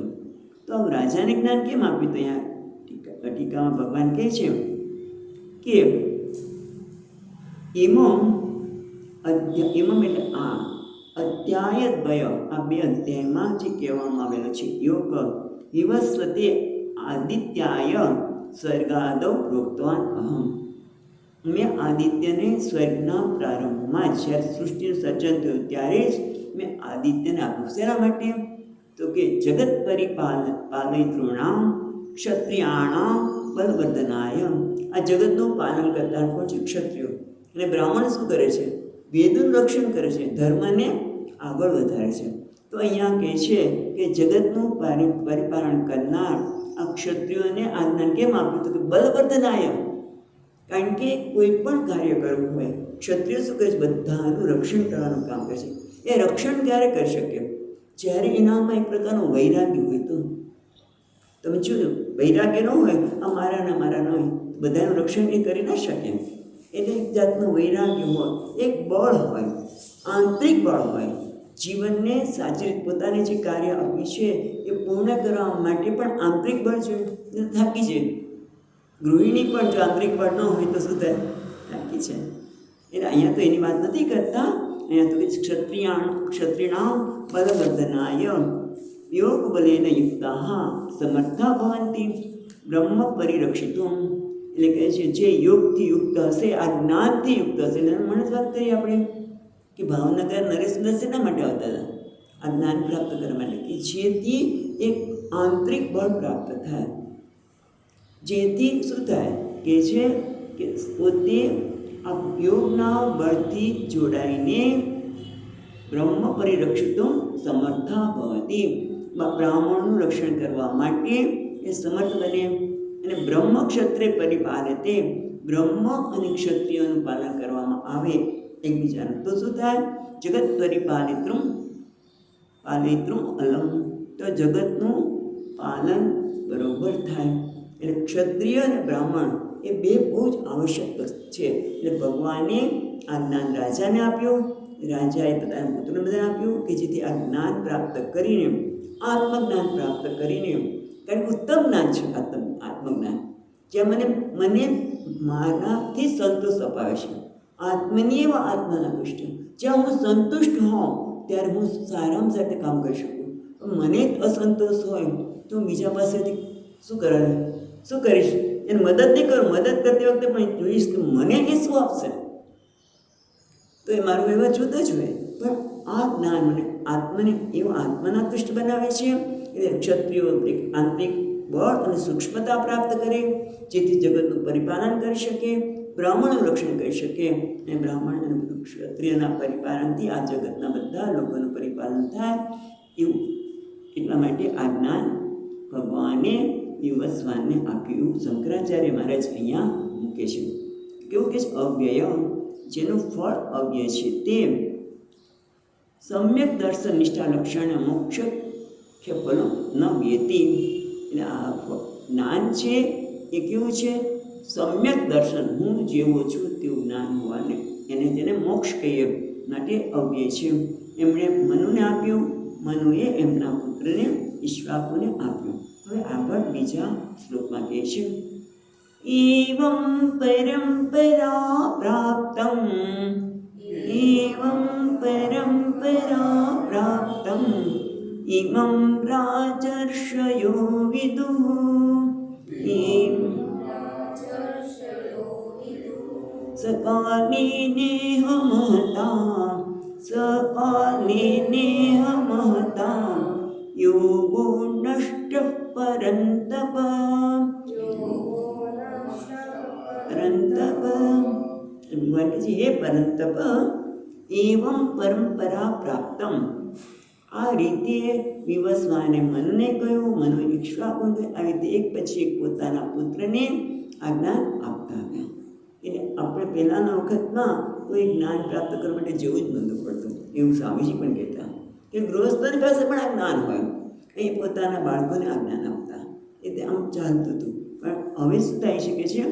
તો રાજાને જ્ઞાન કેમ આપ્યું? તો અહીંયા ટીકામાં ભગવાન કહે છે કે એમમ એટલે આ અધ્યાયદ્વય, આ 2 અધ્યાયમાં જે કહેવામાં આવેલો છે યોગ વિવસ્વતે આદિત્યાય સ્વર્ગાદૌ પ્રોક્તવાન અહમ. મેં આદિત્યને સ્વર્ગના પ્રારંભમાં જ્યારે સૃષ્ટિનું સર્જન થયું ત્યારે જ મેં આદિત્યને આપ્યું. શેના માટે? તો કે જગત પરિપાલયતॄણામ ક્ષત્રિયાણામ બલવર્ધનાય. આ જગતનું પાલન કરતા કોણ છે? ક્ષત્રિયો. અને બ્રાહ્મણ શું કરે છે? વેદનું રક્ષણ કરે છે, ધર્મને આગળ વધારે છે. તો અહીંયા કહે છે કે જગતનું પરિપાલન કરનાર આ ક્ષત્રિયોને આજ્ઞા કેમ આપ્યું? તો કે બલવર્ધનાય. કારણ કે કોઈ પણ કાર્ય કરવું હોય, ક્ષત્રિય શું કરે છે? બધાનું રક્ષણ કરવાનું કામ કરે છે. એ રક્ષણ ક્યારે કરી શકે? જ્યારે એનામાં એક પ્રકારનું વૈરાગ્ય હોય. તો તમે જોજો, વૈરાગ્ય ન હોય, આ મારા ન હોય, બધાનું રક્ષણ એ કરી ના શકે. એટલે એક જાતનું વૈરાગ્ય હોય, એક બળ હોય, આંતરિક બળ હોય. જીવનને સાચી રીતે પોતાને જે કાર્ય આપ્યું છે એ પૂર્ણ કરવા માટે પણ આંતરિક બળ જોઈએ, થાકી જાય. ગૃહિણી પણ જો આંતરિક બળ ન હોય તો શું થાય? થાકી છે. એટલે અહીંયા તો એની વાત નથી કરતા. અહીંયા તો ક્ષત્રિયાણામ બલવર્ધનાય યોગ બલેન યુક્તા સમર્થા ભવંતિ બ્રહ્મ પરિરક્ષિતું. એટલે કહે છે જે યોગથી યુક્ત હશે, આ જ્ઞાનથી યુક્ત હશે. મને જ વાત કરી આપણે કે ભાવનગર નરેશભાઈ શેના માટે આવતા હતા? આ જ્ઞાન પ્રાપ્ત કરવા માટે, કે જેથી એક આંતરિક બળ પ્રાપ્ત થાય. જેથી શું થાય? કે છે કે પોતે આ યોગના બળથી જોડાઈને બ્રહ્મ પરિરક્ષિતો સમર્થા ભવતી, બ્રાહ્મણનું રક્ષણ કરવા માટે એ સમર્થ બને. અને બ્રહ્મ ક્ષત્રિય પરિપાલતે, બ્રહ્મ અને ક્ષત્રિયોનું પાલન કરવામાં આવે એકબીજાનું. તો શું થાય? જગત પરિપાલિત્રુમ અલમ. તો જગતનું પાલન બરોબર થાય. એટલે ક્ષત્રિય અને બ્રાહ્મણ એ બે બહુ જ આવશ્યક છે. એટલે ભગવાને આ જ્ઞાન રાજાને આપ્યું, રાજાએ પોતાના પુત્રને બધાને આપ્યું કે જેથી આ જ્ઞાન પ્રાપ્ત કરીને, આત્મજ્ઞાન પ્રાપ્ત કરીને, કારણ કે ઉત્તમ જ્ઞાન છે આત્મજ્ઞાન, જ્યાં મને મારાથી સંતોષ અપાવે છે. આત્મનીય આત્માના પુષ્ટ, જ્યાં હું સંતુષ્ટ હોઉં ત્યારે હું સારામાં સારું કામ કરી શકું. મને અસંતોષ હોય તો બીજા પાસેથી શું કરીશ? એને મદદ નહીં કરું. મદદ કરતી વખતે પણ જોઈશ કે મને એ શું આપશે, તો એ મારું એવા જુદા જ હોય. પણ આ જ્ઞાન મને આત્માના તુષ્ટ બનાવે છે. એટલે ક્ષત્રિયો આંતરિક બળ અને સૂક્ષ્મતા પ્રાપ્ત કરે, જેથી જગતનું પરિપાલન કરી શકે, બ્રાહ્મણનું રક્ષણ કરી શકે. અને બ્રાહ્મણ અને ક્ષત્રિયના પરિપાલનથી આ જગતના બધા લોકોનું પરિપાલન થાય. એવું એટલા માટે આ જ્ઞાન ભગવાને વિવસ્વાનને આપ્યું. શંકરાચાર્ય મહારાજ અહીંયા મૂકે છે. કેવું કે અવ્યય, જેનું ફળ અવ્યય છે, તે સમ્યક દર્શન નિષ્ઠા લક્ષણ મોક્ષ ફલો ન વ્યતી. એટલે આ જ્ઞાન છે એ કેવું છે? સમ્યક દર્શન, હું જેવો છું તેવું જ્ઞાન હોવાને તેને મોક્ષ કહીએ માટે અવ્યય છે. એમણે મનુને આપ્યું, મનુએ એમના પુત્રને ઈક્ષ્વાકુને આપ્યું. હવે આગળ બીજા શ્લોકમાં કહે છે એવં પરંપરા પ્રાપ્તમ, ઇમં રાજર્ષયો વિદુઃ, સકાલે નેહ મહતા યોગો નષ્ટ પરંતપ. ભગવાન કહે છે હે પરંતપ, એવં પરંપરા પ્રાપ્તમ. આ રીતે વિવસ્વાને મનુને કહ્યું, મનુ ઈક્ષ્વાકુને, આવી રીતે એક પછી એક પોતાના પુત્રને આ જ્ઞાન આપતા ગયા. એટલે આપણે પહેલાંના વખતમાં કોઈ જ્ઞાન પ્રાપ્ત કરવા માટે જવું જ નહોતું પડતું. એવું સ્વામીજી પણ કહેતા કે ગૃહસ્થોની પાસે પણ આ જ્ઞાન હોય, એ પોતાના બાળકોને આ જ્ઞાન આપતા. એટલે આમ ચાલતું હતું. પણ હવે શું થઈ શકે છે?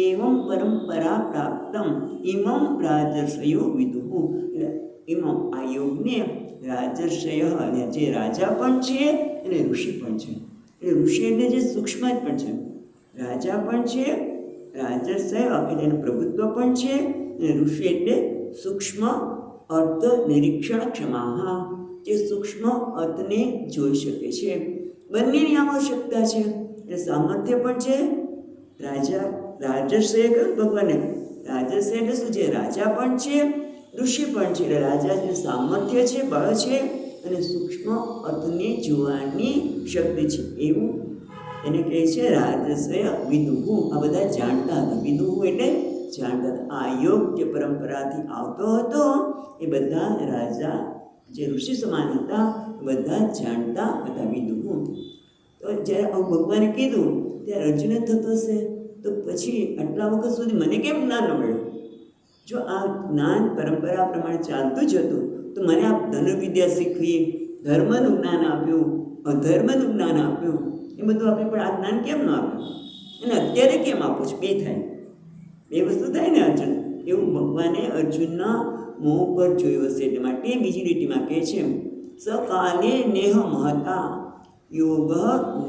એવં પરંપરા પ્રાપ્તમ ઇમં રાજર્ષયો વિદુઃ. એટલે એમાં આ યોગને રાજર્ષય, જે રાજા પણ છે અને ઋષિ પણ છે. એટલે ઋષિ એટલે જે સૂક્ષ્મ પણ છે, રાજા પણ છે, રાજર્ષય એટલે એનું પ્રભુત્વ પણ છે, અને ઋષિ એટલે સૂક્ષ્મ અર્થ નિરીક્ષણ ક્ષમા, જે સૂક્ષ્મ અર્થને જોઈ શકે છે. બંનેની આવશ્યકતા છે. એટલે સામર્થ્ય પણ છે. રાજર્ષય ભગવાને રાજર્ષય એટલે શું છે? રાજા પણ છે, ઋષિ પણ છે. એટલે રાજા જે સામર્થ્ય છે, બળ છે, અને સૂક્ષ્મ અર્થને જોવાની શક્તિ છે. એવું એને કહે છે રાજર્ષય વિદુઃ. આ બધા જાણતા હતા. વિદુઃ એટલે જાણતા હતા. આ યોગ જે પરંપરાથી આવતો હતો એ બધા રાજા જે ઋષિ સમાન હતા બધા જાણતા હતા વિદુઓ. તો જ્યારે આવું ભગવાને કીધું ત્યારે અર્જુને થતો હશે તો પછી આટલા વખત સુધી મને કેમ જ્ઞાન ન મળ્યું? જો આ જ્ઞાન પરંપરા પ્રમાણે ચાલતું જ હતું તો મને આ ધનુર્વિદ્યા શીખવી, ધર્મનું જ્ઞાન આપ્યું, અધર્મનું જ્ઞાન આપ્યું, એ બધું આપ્યું, પણ આ જ્ઞાન કેમ ન આપ્યું? અને અત્યારે કેમ આપું છું? બે થાય, બે વસ્તુ થાય ને અર્જુન. એવું ભગવાને અર્જુનના મોં પર જોયું હશે. એટલા માટે બીજી લીટીમાં કહે છે સકાલે નેહ મહતા યોગ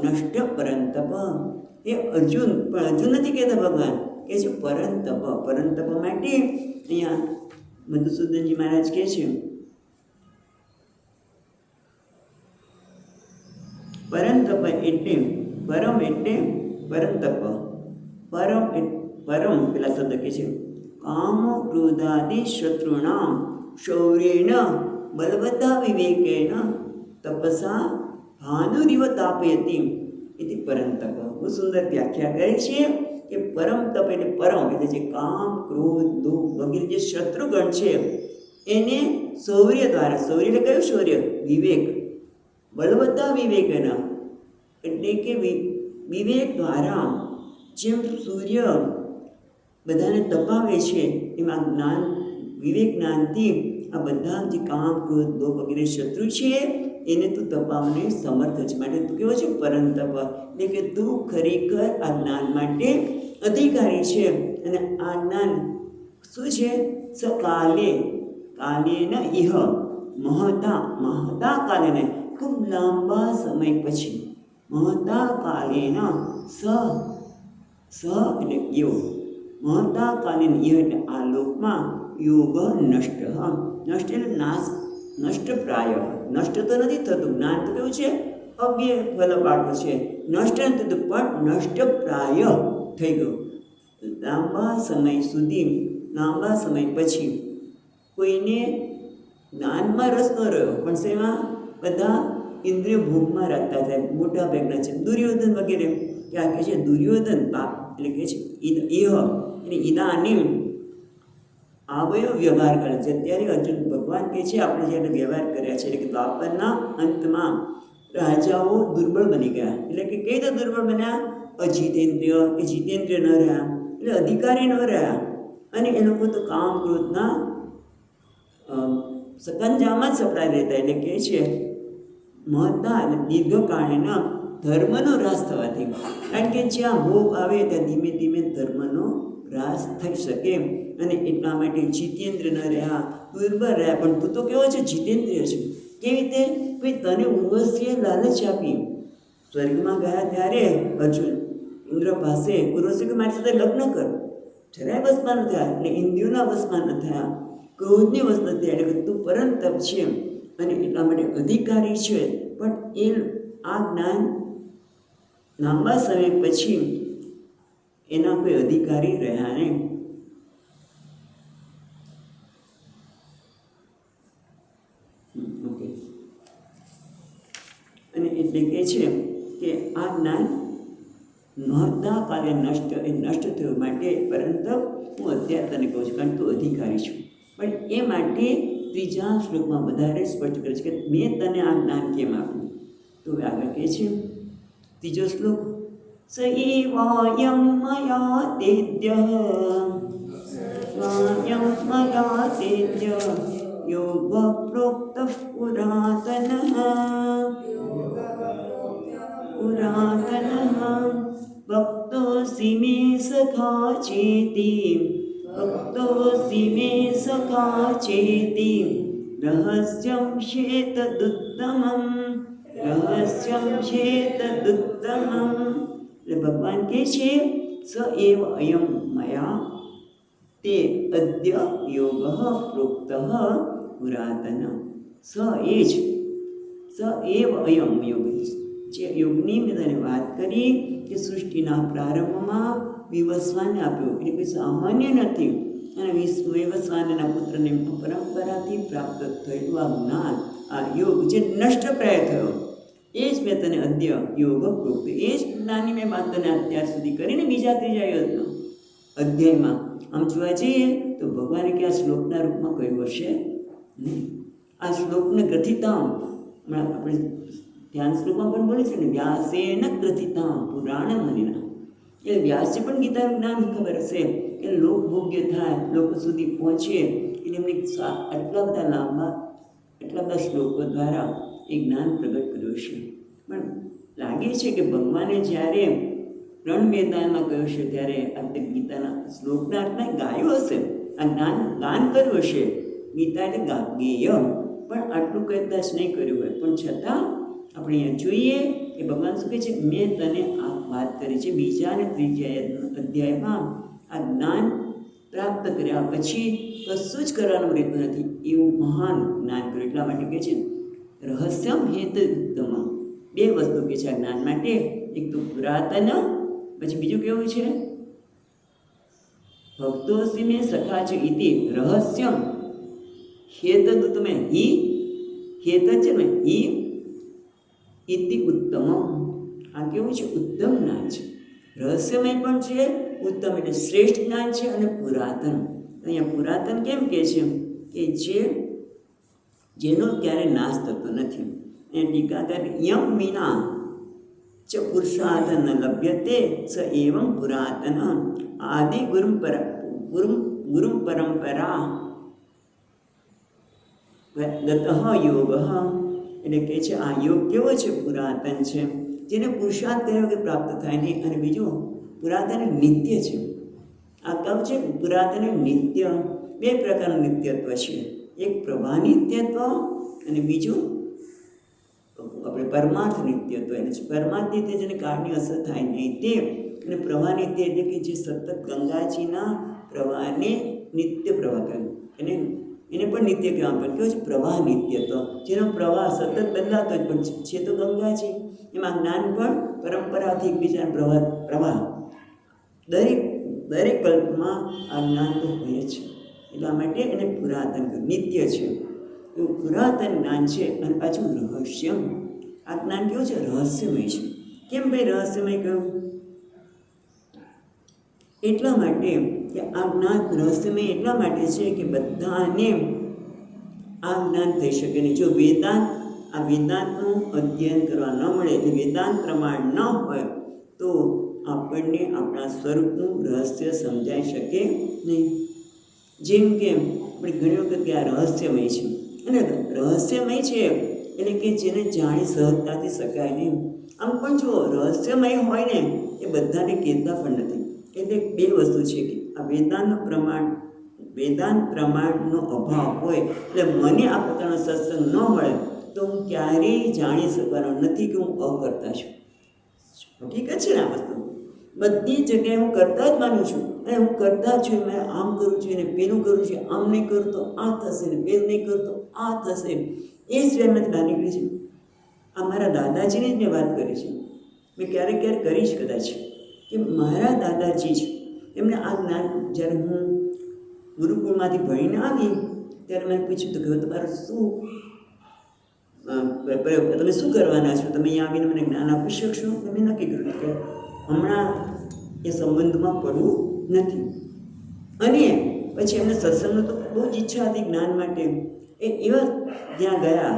નષ્ટ પરંતપ. એ અર્જુન, પણ અર્જુન નથી કહેતા ભગવાન, કહે છે પરંતપ. પરંતપ માટે અહીંયા મધુસૂદનજી મહારાજ કહે છે પરંતપ એટલે પરમ એટલે પરંતપ. પરમ પેલા શબ્દ કહે છે કામ ક્રોધાદિ શત્રુણામ શૌર્યેણ બલવતા વિવેકેન તપસા ભાનુરિવ તાપયતિ એટલે પરંતપ. બહુ સુંદર વ્યાખ્યા કરે છે કે પરમ તપ એટલે પરમ એટલે જે કામ ક્રોધ દુઃખ વગેરે જે શત્રુગણ છે એને શૌર્ય દ્વારા, શૌર્ય એટલે કયું શૌર્ય? વિવેક. બલવતા વિવેકેન એટલે કે વિવેક દ્વારા જેમ સૂર્ય બધાને તપાવે છે એમાં જ્ઞાન, વિવેક જ્ઞાનથી આ બધા જે કામ ક્રોધ દુઃખ વગેરે શત્રુ છે એને તું તપાવને સમર્થ છે. માટે તું કેવો છે? પરંતપ. એટલે કે તું ખરેખર આ જ્ઞાન માટે અધિકારી છે. અને આ જ્ઞાન શું છે? સકાલે, કાલે ન ઇહ મહતા, મહતા કાલે ને ખૂબ લાંબા સમય પછી, મહતા કાલેન સ એટલે યોગ, મહતા કાલીન યોગ એટલે આ લોકમાં યોગ નષ્ટ. નષ્ટ એટલે નાશ, નષ્ટ પ્રાય. નષ્ટ તો નથી થતું, જ્ઞાન તો કેવું છે? અજ્ઞેય ફલવાળું છે. નષ્ટ નથી થતું પણ નષ્ટ પ્રાય થઈ ગયું. લાંબા સમય સુધી, લાંબા સમય પછી કોઈને જ્ઞાનમાં રસ ન રહ્યો પણ શેમાં? બધા ઇન્દ્રિય ભોગમાં રાખતા થાય. મોટા ભાગના છે દુર્યોધન વગેરે. ત્યાં કહે છે દુર્યોધન પાપ એટલે કહે છે એટલે ઈદાનીમ આવયો વ્યવહાર કરે છે. અત્યારે અર્જુન ભગવાન કહે છે આપણે જ્યારે વ્યવહાર કર્યા છે એટલે કે દ્વાપરના અંતમાં રાજાઓ દુર્બળ બની ગયા. એટલે કે કઈ રીતે દુર્બળ બન્યા? અજીતેન્દ્રિય કે જીતેન્દ્રિય ન રહ્યા, એટલે અધિકારી ન રહ્યા, અને એ લોકો તો કામ ક્રોધના સકંજામાં જ સપડાઈ રહેતા. એટલે કહે છે મહત્તા અને દીર્ઘકાળના ધર્મનો રાસ થવાથી, કારણ કે જ્યાં ભોગ આવે ત્યાં ધીમે ધીમે ધર્મનો રાસ થઈ શકે. અને એટલા માટે જીતેન્દ્ર ન રહ્યા, દુર્બળ રહ્યા. પણ તું તો કેવો છે? જીતેન્દ્રિય છે. કેવી રીતે? ભાઈ તને ઉર્વશીએ લાલચ આપી. સ્વર્ગમાં ગયા ત્યારે અર્જુન ઇન્દ્ર પાસે ઉર્વશી કે મારી સાથે લગ્ન કર, જરાય વસમાં ન થયા, એટલે ઇન્દ્રિયોના વસમાં ન થયા, ક્રોધની વશ ન થયા. એટલે તું પરંતપ છે અને એટલા માટે અધિકારી છે. પણ એ આ જ્ઞાન લાંબા સમય પછી એના કોઈ અધિકારી રહ્યા નહીં. ઓકે. અને એટલે કહે છે કે આ જ્ઞાન મહત્તા કાલે નષ્ટ, એ નષ્ટ થયું માટે પરંતુ હું અત્યારે તને કહું છું કારણ તું અધિકારી છું. પણ એ માટે ત્રીજા શ્લોકમાં વધારે સ્પષ્ટ કરે છે કે મેં તને આ જ્ઞાન કેમ આપ્યું. તો આગળ કહે છે ત્રીજો શ્લોક સ એવાયમ મયા તેદ્ય યોગ પ્રોક્ત પુરાતનઃ ભક્તોऽસि મે સખા ચેતિ રહસ્યં ક્ષેતદુત્તમં. એટલે ભગવાન કહે છે સ એવ અયમ મયા તે અદ્ય યોગ પ્રોક્ત પુરાતન. સ એવ અયમ યોગ, જે યોગની મેં તને વાત કરી કે સૃષ્ટિના પ્રારંભમાં વિવસ્વાને આપ્યું, એટલે કોઈ સામાન્ય નથી. અને વિવસ્વાનના પુત્રને પરંપરાથી પ્રાપ્ત થયેલું આ જ્ઞાન, આ યોગ જે નષ્ટપ્રાય થયો, એ જ મેં તને અદ્ય યોગ પ્રોક્ત, એ જ જ્ઞાનની મેં વાત તને અત્યાર સુધી કરીને બીજા ત્રીજા અધ્યાયમાં આમ જોવા જઈએ તો ભગવાને કે આ શ્લોકના રૂપમાં કહ્યું હશે નહીં. આ શ્લોકને ગ્રથિતામ હમણાં આપણે ધ્યાન શ્લોકમાં પણ બોલે છે ને, વ્યાસેન ગ્રથિતામ પુરાણ મનિના. એટલે વ્યાસજી પણ ગીતાનું જ્ઞાન ખબર હશે, એટલે લોકભોગ્ય થાય, લોકો સુધી પહોંચે, એટલે એમને આટલા બધા લાંબા એટલા બધા શ્લોકો દ્વારા એ જ્ઞાન પ્રગટ કર્યું છે. પણ લાગે છે કે ભગવાને જ્યારે રણમેદાનમાં કહ્યું છે ત્યારે આ ગીતાના શ્લોકના અર્થમાં ગાયું હશે, આ ગાન કર્યું હશે. ગીતા એટલે ગેય, પણ આટલું કદાચ નહીં કર્યું હોય. પણ છતાં આપણે અહીંયા જોઈએ કે ભગવાન શું કહે છે, મેં તને આ વાત કરી છે. બીજા અને ત્રીજા અધ્યાયમાં આ જ્ઞાન પ્રાપ્ત કર્યા પછી કશું જ કરવાનું રહેતું નથી, એવું મહાન જ્ઞાન કર્યું. એટલા માટે કહે છે રહસ્યમ હેત ઉત્તમ. બે વસ્તુ કે છે આ જ્ઞાન માટે, એક તો પુરાતન, પછી બીજું કેવું છે ભક્તોસી મેં સખા છે ઇતિ રહસ્યમ હેત તમે હેત છે ને ઇતિ ઉત્તમ. આ કેવું છે ઉત્તમ જ્ઞાન છે, રહસ્યમય પણ છે, ઉત્તમ એટલે શ્રેષ્ઠ જ્ઞાન છે, અને પુરાતન. અહીંયા પુરાતન કેમ કે છે કે જેનો ક્યારે નાશ થતો નથી. એ ટીકાકાર યમ વિના ચ પુરુષાર્થ ન લભ્યતે સ એવં પુરાતન આદિ ગુરુમ પરંપરા ગતઃ યોગ. એટલે કહે છે આ યોગ કેવો છે, પુરાતન છે, જેને પુરુષાર્થ કર્યા વગર પ્રાપ્ત થાય નહીં. અને બીજું પુરાતન નિત્ય છે. આ કહું છે પુરાતન નિત્ય. બે પ્રકારનું નિત્યત્વ છે, એક પ્રભા નિત્યત્વ અને બીજું આપણે પરમાર્થ નિત્યત્વ. એટલે પરમાર્થ નિત્ય જેને કાળની અસર થાય નહીં તે, અને પ્રવાહ નિત્ય એટલે કે જે સતત ગંગાજીના પ્રવાહને નિત્ય પ્રવાહ કહે, એને પણ નિત્ય કહેવા. પણ કેવું છે પ્રવાહ નિત્યત્વ, જેનો પ્રવાહ સતત બદલાતો જ પણ છે તો ગંગાજી. એમાં જ્ઞાન પણ પરંપરાથી એકબીજાના પ્રવાહ દરેક કલ્પમાં આ જ્ઞાન તો હોય છે. એટલા માટે એને પુરાતન નિત્ય છે, એવું પુરાતન જ્ઞાન છે. અને પાછું રહસ્યમ, આ જ્ઞાન કેવું છે રહસ્યમય છે. કેમ ભાઈ રહસ્યમય કહ્યું? એટલા માટે કે આ જ્ઞાન રહસ્યમય એટલા માટે છે કે બધાને આ જ્ઞાન થઈ શકે નહીં. જો વેદાંતનું અધ્યયન કરવા ન મળે, એટલે વેદાંત પ્રમાણ ન હોય તો આપણને આપણા સ્વરૂપનું રહસ્ય સમજાઈ શકે નહીં. જેમ કે આપણે ઘણી વખત કે આ રહસ્યમય છે, અને રહસ્યમય છે એટલે કે જેને જાણી સહજતાથી શકાય નહીં. આમ પણ જો રહસ્યમય હોય ને એ બધાને કહેતા પણ નથી. એટલે બે વસ્તુ છે કે આ વેદાંત પ્રમાણનો અભાવ હોય, એટલે મને આ પ્રકારનો સત્સંગ ન મળે તો હું ક્યારેય જાણી શકવાનો નથી કે હું અકર્તા છું. ઠીક છે ને? આ વસ્તુ બધી જગ્યાએ હું કરતા જ માનું છું, અને હું કરતા છું, મેં આમ કરું છું અને પેલું કરું છું, આમ નહીં કરું તો આ થશે ને પેલું નહીં કરું તો આ થશે. એ સિવાયમાંથી બહાર નીકળી છે. આ મારા દાદાજીની જ મેં વાત કરી છે. મેં ક્યારેક કરીશ કદાચ કે મારા દાદાજી જ એમને આ જ્ઞાન, જ્યારે હું ગુરુકુળમાંથી ભણીને આવી ત્યારે મેં પૂછ્યું તો કે તમારું શું તમે શું કરવાના છો, તમે અહીંયા આવીને મને જ્ઞાન આપી શકશો? તમે નક્કી કર્યું કે હમણાં એ સંબંધમાં પડવું નથી. અને પછી એમને સત્સંગનો તો બહુ જ ઈચ્છા હતી જ્ઞાન માટે. એ એવા ત્યાં ગયા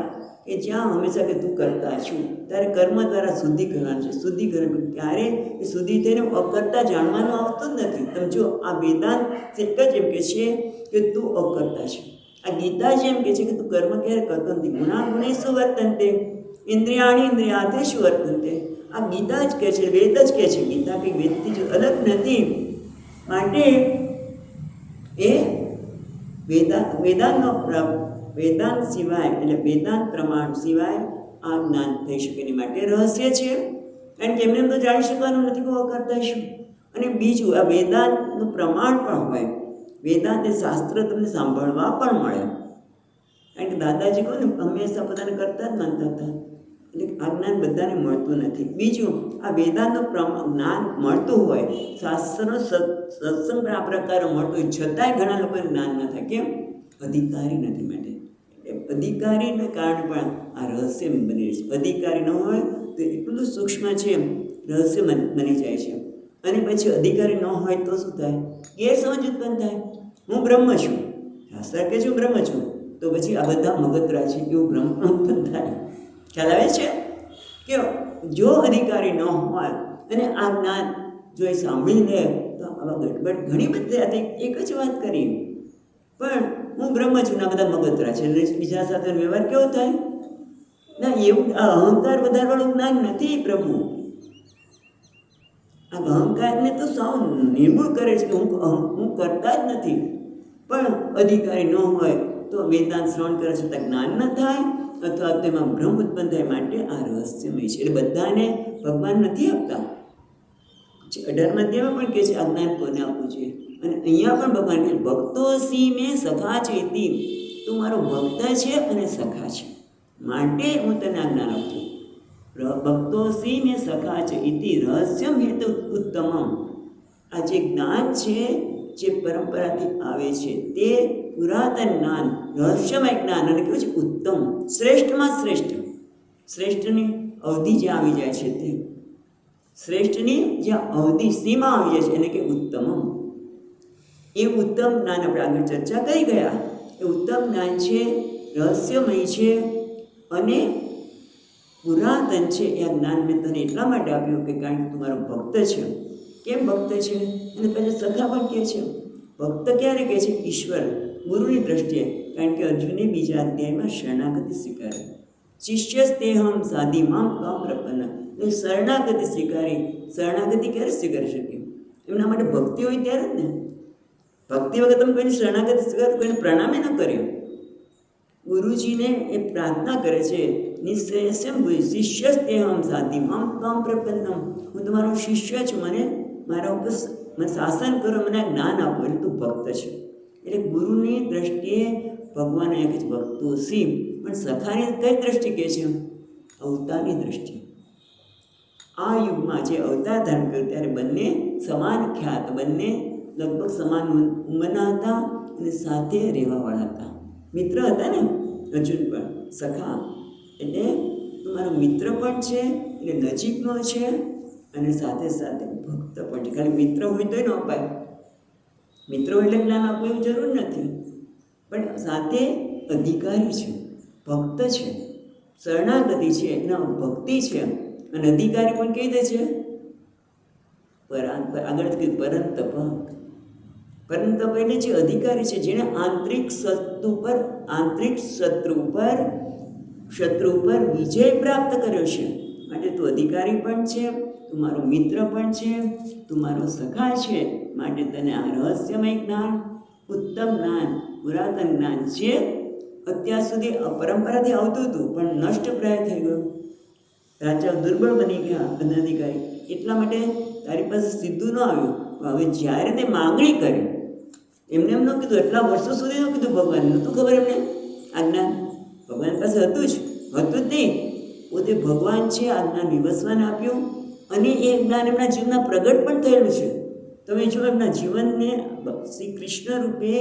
કે જ્યાં હંમેશા કે તું કરતા છું, ત્યારે કર્મ દ્વારા શુદ્ધિ કરવાનું છે. શુદ્ધિ કરવાનું ક્યારે એ શુદ્ધિ થઈને અકર્તા જાણવાનું આવતું જ નથી. તમે જો આ વેદાંત એક જ એમ કે છે કે તું અકર્તા છે. આ ગીતા જ એમ કે છે કે તું કર્મ ક્યારે કરતો નથી. ગુણાગુણેષુ વર્તન્તે ઇન્દ્રિયાણી ઇન્દ્રિયાર્થેષુ વર્તન્તે. આ ગીતા જ કહે છે, વેદ જ કહે છે. ગીતા કંઈ વેદથી જ અલગ નથી. માટે એ વેદાંત સિવાય, એટલે વેદાંત પ્રમાણ સિવાય આ જ્ઞાન થઈ શકે નહીં. માટે રહસ્ય છે, કારણ કે એમને તો જાણી શકવાનું નથી કે કરતા શું. અને બીજું આ વેદાંતનું પ્રમાણ પણ હોય, વેદાંત એ શાસ્ત્ર તમને સાંભળવા પણ મળે. કારણ કે દાદાજી કહો ને હંમેશા પોતાને કરતા જ માનતા હતા. એટલે આ જ્ઞાન બધાને મળતું નથી. બીજું આ વેદાંતનું જ્ઞાન મળતું હોય, શાસ્ત્રનો સત્સંગ પણ આ પ્રકારે મળતું હોય, છતાંય ઘણા લોકોને જ્ઞાન ન થાય. કેમ? અધિકારી નથી. માટે અધિકારીને કારણે પણ આ રહસ્ય બની રહે છે. અધિકારી ન હોય તો એટલું સૂક્ષ્મ છે, રહસ્ય બની જાય છે. અને પછી અધિકારી ન હોય તો શું થાય? ગેરસમજ ઉત્પન્ન થાય. હું બ્રહ્મ છું, શાસ્ત્ર કે છું બ્રહ્મ છું, તો પછી આ બધા મગતરા છે એવું ભ્રમ પણ ઉત્પન્ન થાય. ખ્યાલ આવે છે કે જો અધિકારી ન હોય અને આ જ્ઞાન જો એ સાંભળી લે તો આવા ગટબટ ઘણી બધી એક જ વાત કરી, પણ હું બ્રહ્મ છું ના બધા મગતરા છે એટલે બીજા સાથે વ્યવહાર કેવો થાય ના, એવું આ અહંકાર વધારવાળું જ્ઞાન નથી પ્રભુ. આ અહંકારને તો સાવ નિર્મૂળ કરે છે કે હું કરતા જ નથી. પણ અધિકારી ન હોય તો વેદાંત શ્રવણ કરે છતાં જ્ઞાન ન થાય અથવા તેમાં ભ્રમ ઉત્પન્ન થાય. માટે આ રહસ્યમય છે. એટલે બધાને ભગવાન નથી આપતા. 18મા અધ્યાયમાં પણ કહે છે આ જ્ઞાન કોને આપવું જોઈએ. અને અહીંયા પણ ભગવાન કહે ભક્તો સી મેં સખા ચેતી, તું મારો ભક્ત છે અને સખા છે માટે હું તને આ જ્ઞાન આપું છું. ભક્તો સી મેં સખા છે ઇતિ રહસ્યમ હેતુ ઉત્તમમ. આ જે જ્ઞાન છે જે પરંપરાથી આવે છે તે પુરાતન જ્ઞાન, રહસ્યમય જ્ઞાન અને કેવું છે ઉત્તમ, શ્રેષ્ઠમાં શ્રેષ્ઠ. શ્રેષ્ઠની અવધિ જે આવી જાય છે તે શ્રેષ્ઠની જ્યાં અવધિ સીમા આવી જાય છે એને કે ઉત્તમ. એ ઉત્તમ જ્ઞાન આપણે આગળ ચર્ચા કરી ગયા. એ ઉત્તમ જ્ઞાન છે, રહસ્યમય છે અને પુરાતન છે. એ જ્ઞાન મેં તને એટલા માટે આપ્યું કે કારણ કે તું મારો ભક્ત છે. કેમ ભક્ત છે? અને પછી સખા પણ કહે છે. ભક્ત ક્યારે કહે છે? ઈશ્વર ગુરુની દ્રષ્ટિએ. કારણ કે અર્જુને બીજા અધ્યાયમાં શરણાગતિ સ્વીકારી. શિષ્યસ્તેહમ સાધિમામ ત્વામ પ્રપન્ન. શરણાગતિ સ્વીકારી. શરણાગતિ ક્યારે સ્વીકારી શકે? એમના માટે ભક્તિ હોય ત્યારે જ ને. ભક્તિ વગર તમે કોઈની શરણાગતિ સ્વીકાર, કોઈને પ્રણામે ન કર્યો. ગુરુજીને એ પ્રાર્થના કરે છે નિશ્ચયસ્યમ શિષ્યસ્તેહમ સાધિમામ ત્વામ પ્રપન્નમ. હું તમારો શિષ્ય છું, મને મારા ઉપર મને શાસન કરો, મને જ્ઞાન આપો. એટલે તું ભક્ત છે. એટલે ગુરુની દ્રષ્ટિએ ભગવાન અહીંયા કહે છે ભક્તો સી. પણ સખાની કઈ દ્રષ્ટિ કહે છે? અવતારની દ્રષ્ટિ. આ યુગમાં જે અવતાર ધારણ કર્યું ત્યારે બંને સમાન ખ્યાત, બંને લગભગ સમાન ઉંમરના હતા અને સાથે રહેવાવાળા હતા. મિત્ર હતા ને અર્જુન પણ સખા. એટલે મારો મિત્ર પણ છે, એટલે નજીકનો છે અને સાથે સાથે ભક્ત પણ છે. ખાલી મિત્ર હોય તોય ન અપાય. મિત્ર હોય એટલે જ્ઞાન આપવું એવું જરૂર નથી. પણ સાથે અધિકારી છે, ભક્ત છે, શરણાગતિ છે, એના ભક્તિ છે. અને અધિકારી પણ કહી દે છે આગળ કીધું પરંતપ. પરંતપ એટલે જે અધિકારી છે જેને આંતરિક શત્રુ પર વિજય પ્રાપ્ત કર્યો છે. માટે તું અધિકારી પણ છે, તું મારો મિત્ર પણ છે, તું મારો સખા છે. માટે તને આ રહસ્યમય જ્ઞાન, ઉત્તમ જ્ઞાન, પુરાતન જ્ઞાન છે અત્યાર સુધી પરંપરાથી આવતું હતું પણ નષ્ટપ્રાય થઈ ગયું. રાજા દુર્બળ બની ગયા અધિકારી. એટલા માટે તારી પાસે સીધું ન આવ્યું. હવે જ્યારે તે માગણી કરી, એમને એમ ન કીધું, એટલા વર્ષો સુધી ન કીધું ભગવાન. નહોતું ખબર એમને આ જ્ઞાન ભગવાન પાસે હતું જ નહીં. પોતે ભગવાન છે, આ જ્ઞાન વિવસ્વાને આપ્યું અને એ જ્ઞાન એમના જીવનમાં પ્રગટ પણ થયેલું છે. તમે જો એમના જીવનને શ્રી કૃષ્ણ રૂપે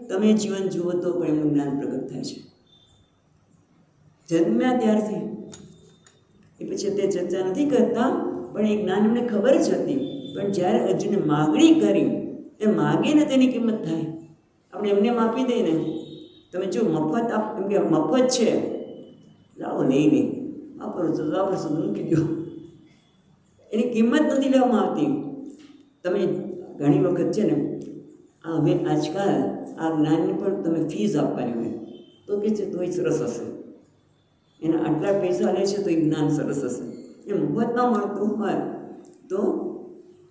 તમે જીવન જુઓ તો પણ એમનું જ્ઞાન પ્રગટ થાય છે. જન્મ્યા ત્યારથી એ પછી તે ચર્ચા નથી કરતા, પણ એ જ્ઞાન એમને ખબર જ હતી. પણ જ્યારે અર્જુને માગણી કરી, એ માગે ને તેની કિંમત થાય. આપણે એમને આપી દઈએ ને, તમે જો મફત એમ કે મફત છે, લાવો નહીં વાપરશો તો મૂકી દો. એની કિંમત નથી લેવામાં આવતી. તમે ઘણી વખત છે ને હવે આજકાલ આ જ્ઞાનની પણ તમે ફીસ આપવાની હોય તો કે છે તોય સરસ હશે, એના આટલા પૈસા લે છે તો એ જ્ઞાન સરસ હશે. એ મફત ન મળતું હોય તો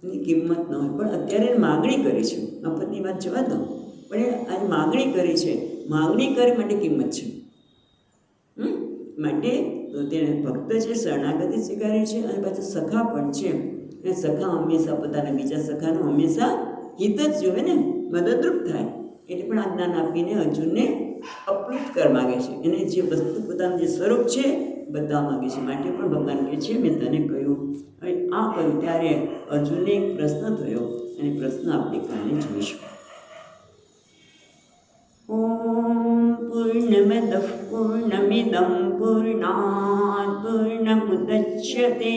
એની કિંમત ન હોય. પણ અત્યારે માગણી કરી છે, મફતની વાત જવા દો, પણ એ આજે માગણી કરી છે. માગણી કરી માટે કિંમત છે. માટે તો તેને ભક્ત છે, શરણાગતિ સ્વીકારી છે અને પાછું સખા પણ છે. એ સખા હંમેશા પોતાના બીજા સખાનું હંમેશા હિત જ જોવે ને, મદદરૂપ થાય. એટલે પણ આ જ્ઞાન આપીને અર્જુનને અપ્લુત કરવા માગે છે. એને જે વસ્તુ પોતાનું જે સ્વરૂપ છે બતાવવા માગે છે. માટે પણ ભગવાન કહે છે મેં તને કહ્યું. હવે આ કહ્યું ત્યારે અર્જુનને એક પ્રશ્ન થયો અને પ્રશ્ન આપણે કાલે જોઈશું. ઓમ પૂર્ણમદ પૂર્ણમિદં પૂર્ણાત પૂર્ણમુદચ્યતે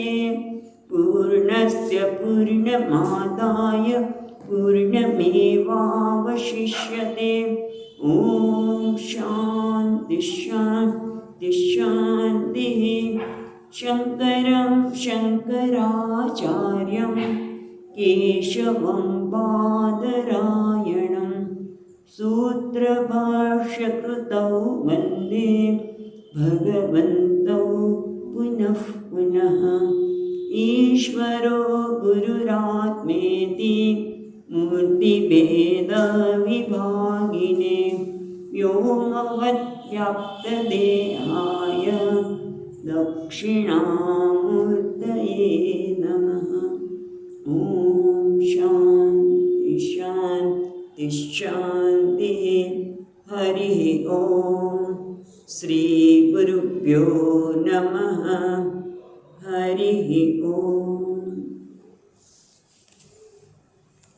પૂર્ણસ્ય પૂર્ણમાદાય पूर्णमेवावशिष्यते। ॐ शान्ति शान्ति शान्तिः। शङ्करं शङ्कराचार्यं केशवं बादरायणं सूत्रभाष्यकृतौ वन्दे भगवन्तौ पुनः पुनः। ईश्वरो गुरुरात्मेति मूर्तिभेदविभागिने व्योमवद्व्याप्तदेहाय दक्षिणामूर्तये नमः। ॐ शान्ति शान्ति शान्तिः। हरिः ॐ। श्रीगुरुभ्यो नमः। हरिः ॐ।